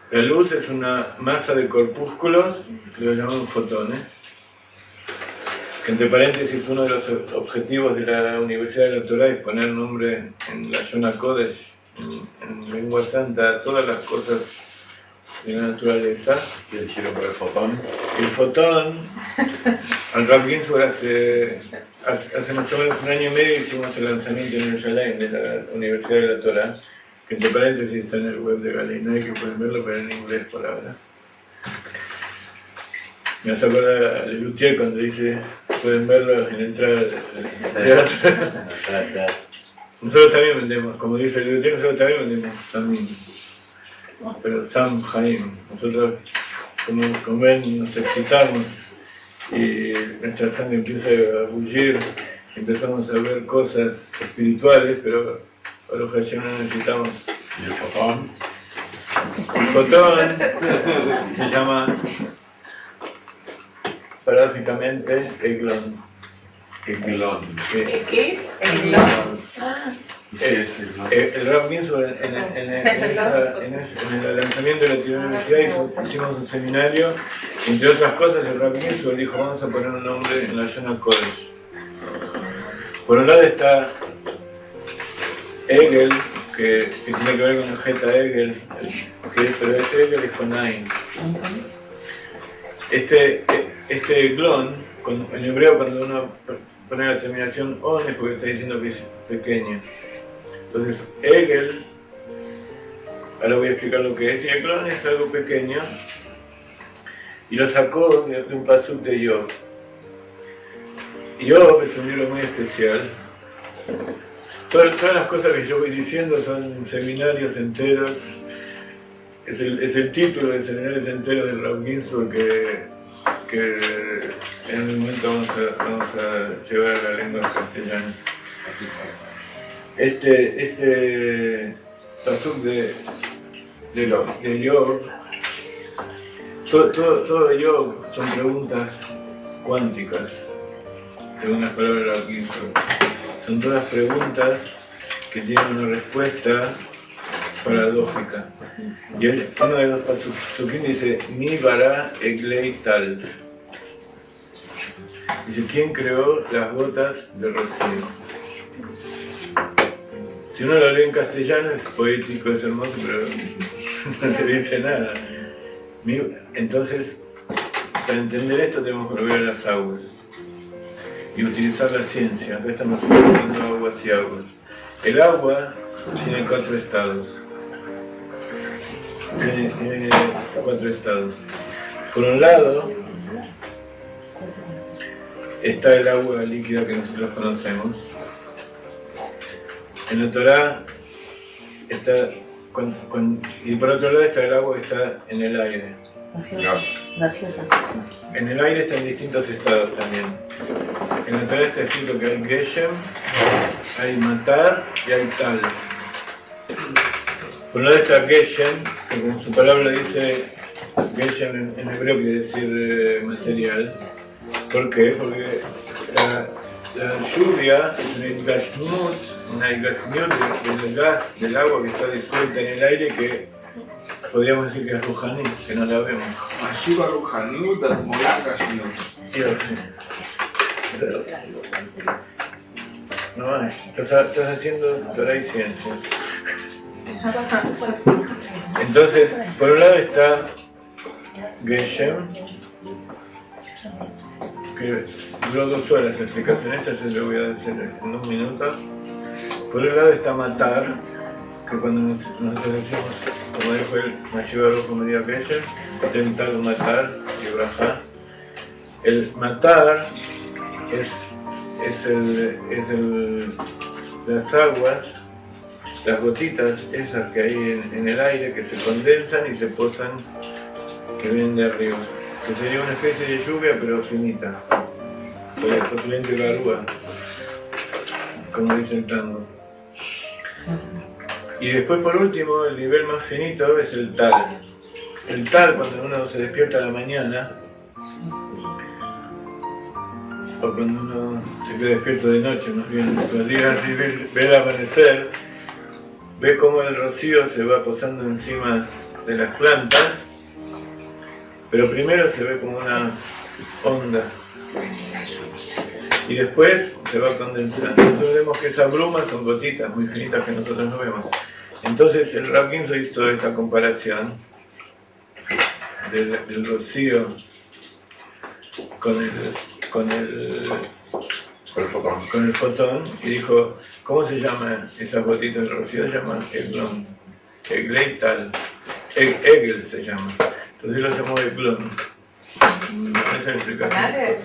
La luz es una masa de corpúsculos que lo llaman fotones, que entre paréntesis uno de los objetivos de la Universidad de la Torá es poner nombre en la Shona Kodesh, en lengua santa, a todas las cosas de la naturaleza. ¿Qué eligieron por el fotón? El fotón, al Rav Ginsburg hace más o menos un año y medio hicimos el lanzamiento en Jerusalén de la Universidad de la Torá, que entre paréntesis está en el web de Galinay, que pueden verlo, pero en inglés por ahora. Me hace acordar a Lelutier cuando dice, pueden verlo en la entrada del teatro. Nosotros también vendemos, como dice Lelutier, nosotros también vendemos Samim, pero Sam Haim. Nosotros, como ven, nos excitamos y nuestra sangre empieza a bullir, empezamos a ver cosas espirituales, pero a los Hashem no necesitamos. ¿Y el fotón? El fotón se llama paradójicamente Eglon. Eglon. Sí. ¿Qué? El Rav Ginsburg en el lanzamiento de la universidad hicimos un seminario, entre otras cosas el Rav Ginsburg dijo, vamos a poner un nombre en la Shona Kodesh. Por un lado está Hegel, que tiene que ver con el Geta Hegel, pero Hegel es con Ain. Este glon, en hebreo cuando uno pone la terminación on es porque está diciendo que es pequeño. Entonces Hegel, ahora voy a explicar lo que es, y el glon es algo pequeño, y lo sacó de un pasuk de Job. Job es un libro muy especial. Todas las cosas que yo voy diciendo son seminarios enteros. Es el título de seminarios enteros del Rav Ginsburg que en un momento vamos a llevar a la lengua castellana. Este pasuk de Job, todo de Job son preguntas cuánticas, según las palabras de Rav Ginsburg. Son todas preguntas que tienen una respuesta paradójica. Y uno de los pasukim dice, Mi bara eglei tal. Dice, ¿quién creó las gotas de rocío? Si uno lo lee en castellano es poético, es hermoso, pero no te dice nada. Entonces, para entender esto tenemos que volver a las aguas y utilizar la ciencia. Acá estamos utilizando aguas y aguas. El agua tiene 4 estados. Tiene 4 estados. Por un lado está el agua líquida que nosotros conocemos. En la Torá está y por otro lado está el agua que está en el aire. Gaseosa. En el aire está en distintos estados también. En la Torá está escrito que hay Geshem, hay Matar y hay Tal. Por un lado está Geshem, que como su palabra dice, Geshem en hebreo quiere decir material. ¿Por qué? Porque la lluvia es una igashmut del gas, del agua que está disuelta en el aire, que podríamos decir que es Ruhani, que no la vemos. Ashiva Ruhaniut, Asmola Gashmiut. No, estás haciendo Torah y ciencia. Entonces, por un lado está Geshem, que duró 2 horas la explicación esta, yo le voy a decir en 1 minuto. Por un lado está Matar, que cuando nosotros decimos, como dijo el Mashiach Rojo María Kesher, intentar matar y brajá. El matar las aguas, las gotitas esas que hay en el aire que se condensan y se posan, que vienen de arriba. Que sería una especie de lluvia pero finita, posiblemente garúa, como dice el tango. Y después por último, el nivel más finito es el tal. El tal, cuando uno se despierta a la mañana, o cuando uno se queda despierto de noche, más bien, los días así, ve el amanecer, ve cómo el rocío se va posando encima de las plantas, pero primero se ve como una onda y después se va condensando. Entonces vemos que esas brumas son gotitas muy finitas que nosotros no vemos. Entonces el Rav Ginsburg hizo esta comparación del rocío con el fotón y dijo, ¿cómo se llaman esas gotitas del rocío? Se llama Eglon, Egleital, Egel se llama. Entonces lo llamó Eglon. Esa es la explicación.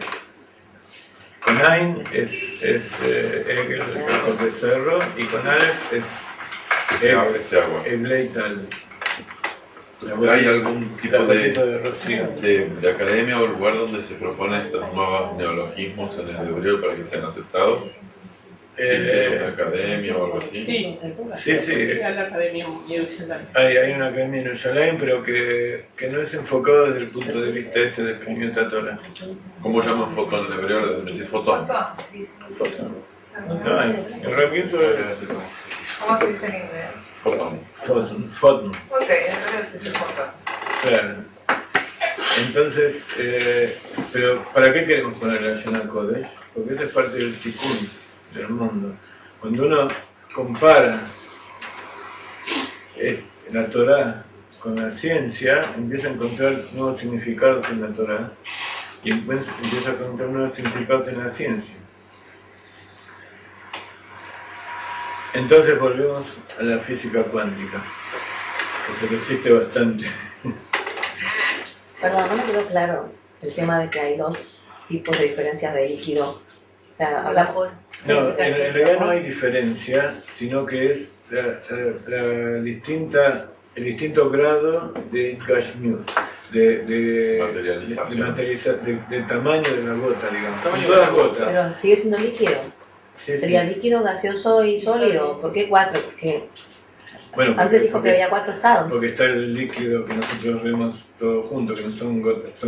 Con Ain es Egel, el de cerro, y con Aleph es Egleital. ¿Hay algún tipo de academia o lugar donde se proponen estos nuevos neologismos en el hebreo para que sean aceptados? ¿Existe una academia o algo así? Sí. Hay la academia en Jerusalén. Hay una academia en Jerusalén, pero que no es enfocado desde el punto de vista ese de Pnimiut Torah. ¿Cómo llaman fotón en hebreo? Debe decir fotón. Fotón. No hay. El Rav Ginsburg ¿Cómo se dice en inglés? Fotón. Ok, en realidad se dice fotón. Claro. Entonces, pero ¿para qué queremos poner la Shana Kodesh? Porque esa es parte del tikkun del mundo. Cuando uno compara la Torah con la ciencia, empieza a encontrar nuevos significados en la Torah y empieza a encontrar nuevos significados en la ciencia. Entonces volvemos a la física cuántica, que se resiste bastante. Perdón, no me quedó claro el tema de que hay dos tipos de diferencias de líquido. O sea, hablamos... No, en realidad no hay diferencia, sino que es el distinto grado de Gashmiut, de tamaño de la gota, digamos. Son todas gotas. Pero sigue siendo líquido. Sí, Sería líquido, gaseoso y sólido. ¿Por qué 4? Porque antes dijo que había 4 estados. Porque está el líquido que nosotros vemos todo junto, que no son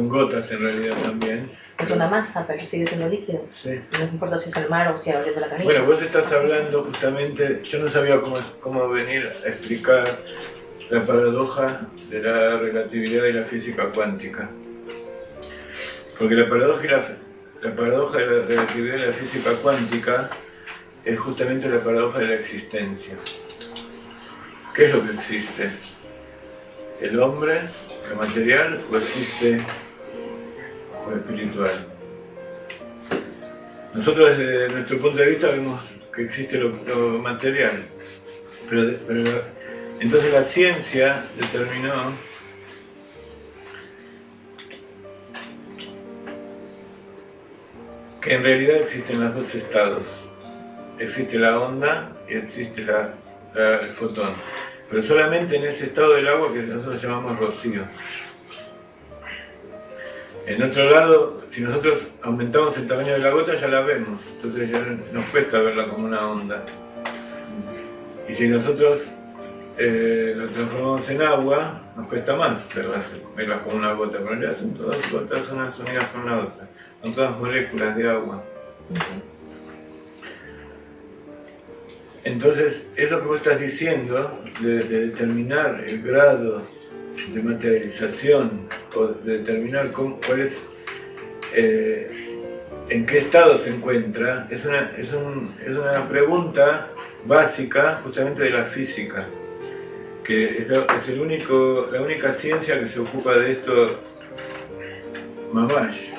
gotas en realidad también. Es una masa, pero sigue siendo líquido. Sí. No importa si es el mar o si abriendo la canilla. Bueno, vos estás hablando justamente, yo no sabía cómo venir a explicar la paradoja de la relatividad y la física cuántica. Porque la paradoja de la relatividad y la física cuántica es justamente la paradoja de la existencia. ¿Qué es lo que existe? ¿El hombre, lo material, o existe lo espiritual? Nosotros desde nuestro punto de vista vemos que existe lo material, pero entonces la ciencia determinó que en realidad existen los dos estados. Existe la onda y existe el fotón. Pero solamente en ese estado del agua que nosotros llamamos rocío. En otro lado, si nosotros aumentamos el tamaño de la gota ya la vemos. Entonces ya nos cuesta verla como una onda. Y si nosotros lo transformamos en agua, nos cuesta más verlas como una gota. Pero en realidad son todas gotas unas unidas con la otra. Son todas moléculas de agua. Entonces, eso que vos estás diciendo, de determinar el grado de materialización, o de determinar cuál es, en qué estado se encuentra, es una pregunta básica justamente de la física, que es la única ciencia que se ocupa de esto, mamash,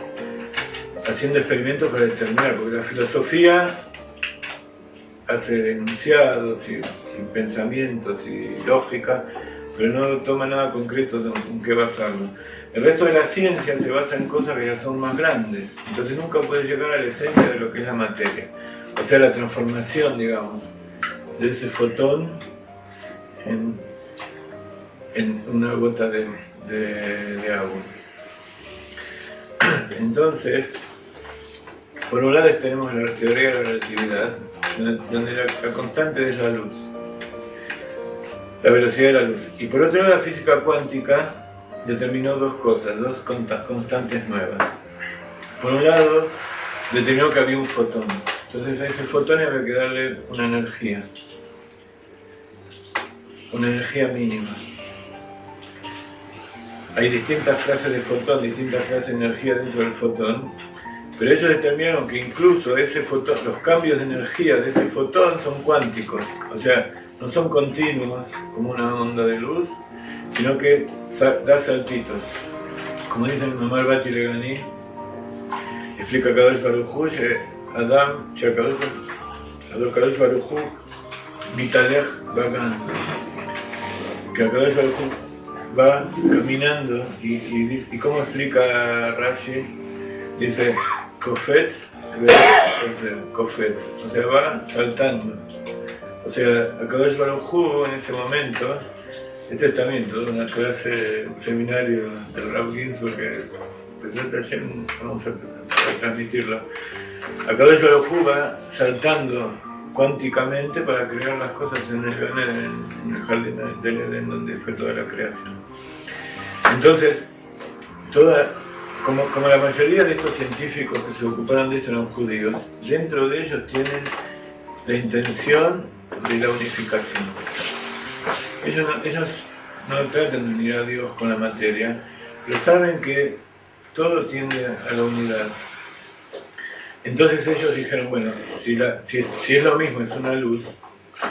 haciendo experimentos para determinar, porque la filosofía hace enunciados y y pensamientos y lógica, pero no toma nada concreto en qué basarlo. El resto de la ciencia se basa en cosas que ya son más grandes, entonces nunca puede llegar a la esencia de lo que es la materia, o sea, la transformación, digamos, de ese fotón en una gota de agua. Entonces, por un lado tenemos la teoría de la relatividad, donde la constante es la luz, la velocidad de la luz. Y por otro lado, la física cuántica determinó dos cosas, dos constantes nuevas. Por un lado, determinó que había un fotón. Entonces a ese fotón había que darle una energía mínima. Hay distintas clases de fotón, distintas clases de energía dentro del fotón, pero ellos determinaron que incluso ese fotón, los cambios de energía de ese fotón son cuánticos, o sea, no son continuos como una onda de luz, sino que da saltitos. Como dice el Mamar Bati Legani, explica Kadosh Baruj Hu, Adam, Kadosh Baruj Hu, Mitalech Bagan, que Kadosh Baruj Hu va caminando y ¿cómo explica Rashi? Dice Kofetz, Kofetz, o sea, va saltando. O sea, Kadosh Baruj Hu en ese momento, este es también toda una clase, un seminario del Rav Ginsburg que vamos a transmitirlo. Kadosh Baruj Hu va saltando cuánticamente para crear las cosas en el jardín del Edén donde fue toda la creación. Entonces, como la mayoría de estos científicos que se ocuparon de esto eran judíos, dentro de ellos tienen la intención de la unificación. Ellos no tratan de unir a Dios con la materia, pero saben que todo tiende a la unidad. Entonces ellos dijeron, bueno, si es lo mismo, es una luz,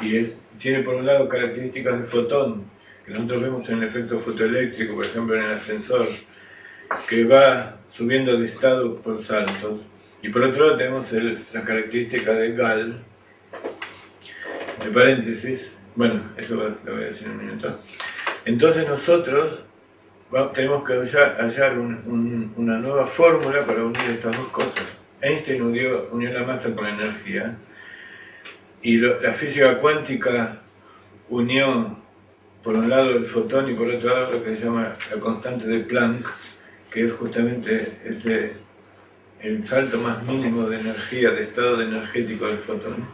y tiene por un lado características de fotón, que nosotros vemos en el efecto fotoeléctrico, por ejemplo en el ascensor, que va subiendo de estado por saltos, y por otro lado tenemos la característica de Gall, entre paréntesis, bueno, eso lo voy a decir en un minuto. Entonces nosotros tenemos que hallar una nueva fórmula para unir estas dos cosas. Einstein unió la masa con la energía, y la física cuántica unió por un lado el fotón y por otro lado lo que se llama la constante de Planck, que es justamente el salto más mínimo de energía, de estado energético del fotón.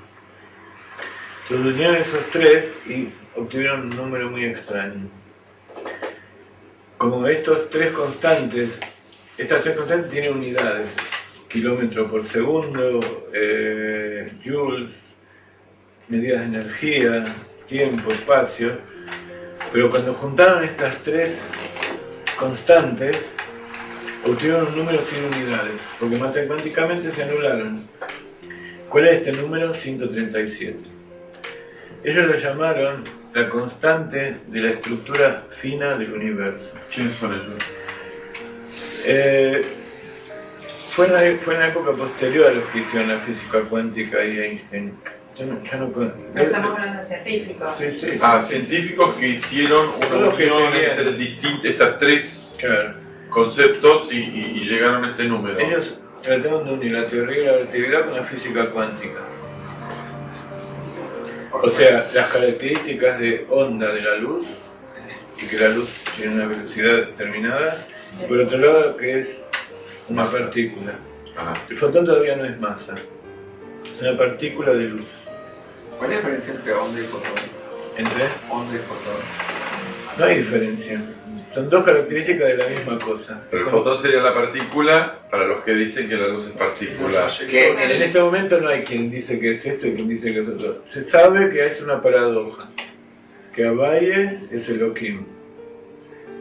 Entonces unieron esos tres y obtuvieron un número muy extraño. Como estas tres constantes tienen unidades, kilómetro por segundo, joules, medidas de energía, tiempo, espacio, pero cuando juntaron estas tres constantes, obtuvieron un número sin unidades, porque matemáticamente se anularon. ¿Cuál es este número? 137. Ellos lo llamaron la constante de la estructura fina del universo. ¿Quiénes son ellos? Fue en la época posterior a los que hicieron la física cuántica y Einstein. Estamos hablando de científicos. Sí. Científicos que hicieron una unión entre estas tres Claro. conceptos y llegaron a este número. Ellos trataron de unir la teoría de la relatividad con la física cuántica. O sea, las características de onda de la luz, y que la luz tiene una velocidad determinada, y por otro lado que es una partícula. El fotón todavía no es masa, es una partícula de luz. ¿Cuál es la diferencia entre onda y fotón? ¿Entre? Onda y fotón. No hay diferencia, son dos características de la misma cosa. Pero el fotón sería la partícula para los que dicen que la luz es partícula. En este momento no hay quien dice que es esto y quien dice que es otro. Se sabe que es una paradoja, que Abaye es Elohim,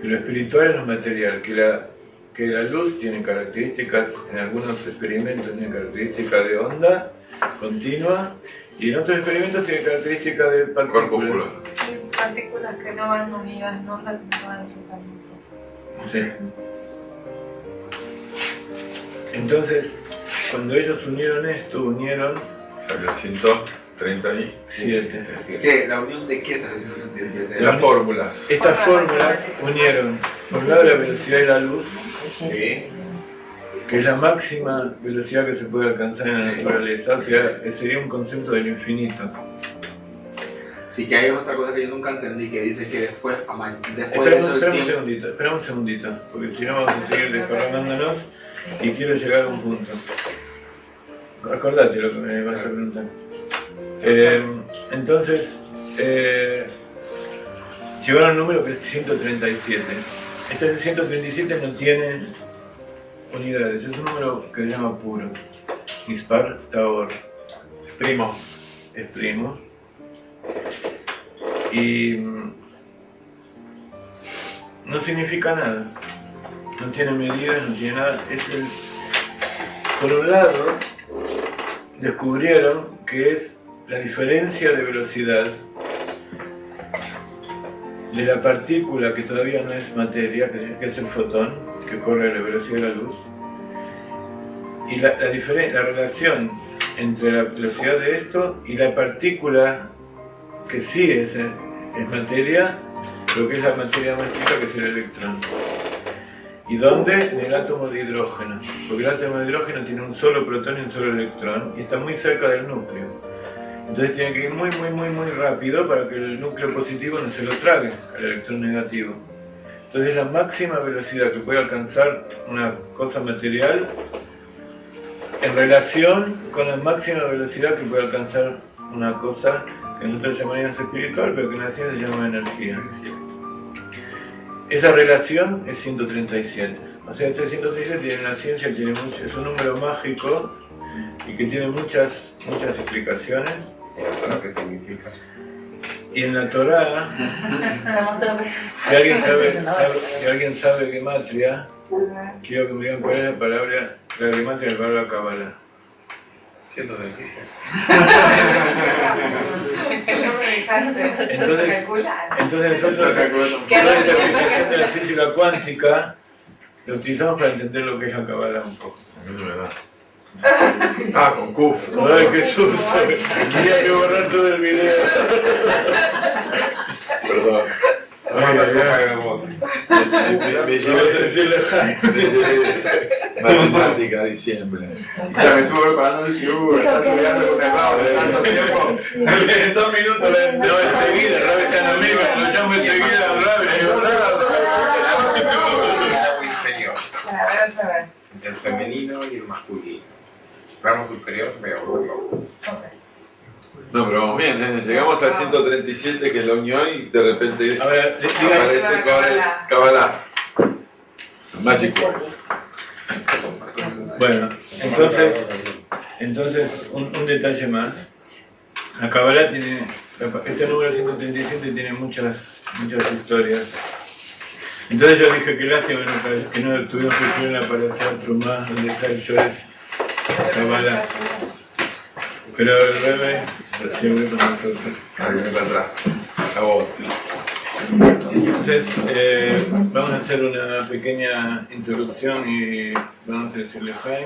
que lo espiritual es lo material, que la luz tiene características, en algunos experimentos tiene características de onda continua, y en otros experimentos tiene características de partícula. Partículas que no van unidas, no las van totalmente. Sí. Entonces, cuando ellos unieron esto, Salió 37. ¿Qué? ¿La unión de qué es la 137? Las fórmulas. Estas fórmulas unieron, por un lado, la velocidad de la luz, Sí. que es la máxima velocidad que se puede alcanzar en la naturaleza, o sea, sería un concepto del infinito. Sí, que hay otra cosa que yo nunca entendí, que dice que después de Espera eso el tiempo... un segundito, porque si no vamos a seguir desparramándonos y quiero llegar a un punto. Acordate lo que me vas a preguntar. Entonces, llegaron a un número que es 137. Este 137 no tiene unidades, es un número que se llama puro. Ispar Taor. Primo. Es primo. Y no significa nada. No tiene medidas, no tiene nada. Por un lado, descubrieron que es la diferencia de velocidad de la partícula que todavía no es materia, que es el fotón, que corre a la velocidad de la luz, y la relación entre la velocidad de esto y la partícula que sí es materia, pero que es la materia más chica, que es el electrón. ¿Y dónde? En el átomo de hidrógeno, porque el átomo de hidrógeno tiene un solo protón y un solo electrón, y está muy cerca del núcleo. Entonces tiene que ir muy rápido para que el núcleo positivo no se lo trague al electrón negativo. Entonces es la máxima velocidad que puede alcanzar una cosa material en relación con la máxima velocidad que puede alcanzar una cosa que nosotros llamaríamos espiritual, pero que en la ciencia se llama energía. Esa relación es 137. O sea, este 137 tiene una ciencia que tiene mucho, es un número mágico y que tiene muchas explicaciones. ¿Qué significa? Y en la Torá, si alguien sabe gematria, quiero que me digan cuál es la palabra, la gematria de la palabra Kabbalah. 136. Entonces nosotros, toda esta explicación de la física cuántica, lo utilizamos para entender lo que es la Kabbalah un poco. A mí no me da. Ah, con Kuf. Ay, qué susto. Tenía que borrar todo el video. Perdón. Me llevé matemática a diciembre. Ya me estuve preparando y dije, está estudiando con error de tanto tiempo. En 2 minutos, no, enseguida, Rabe está en amigo, lo llamo enseguida a Rabe. Ramo inferior. A ver, otra vez. El femenino y el masculino. Ramo superior, veo. No, pero vamos bien, ¿eh? Llegamos al 137, que es la unión, y de repente aparece con el Kabbalah. Magic Word. Bueno, entonces un detalle más. La Kabbalah tiene, este número 137 tiene muchas historias. Entonces yo dije que lástima que no tuvimos que escribir para hacer Trumá, donde está el Yoes Kabbalah. Pero el Rebe recién con nosotros. Ahí viene para atrás. A vos. Entonces, vamos a hacer una pequeña introducción y vamos a decirle hi.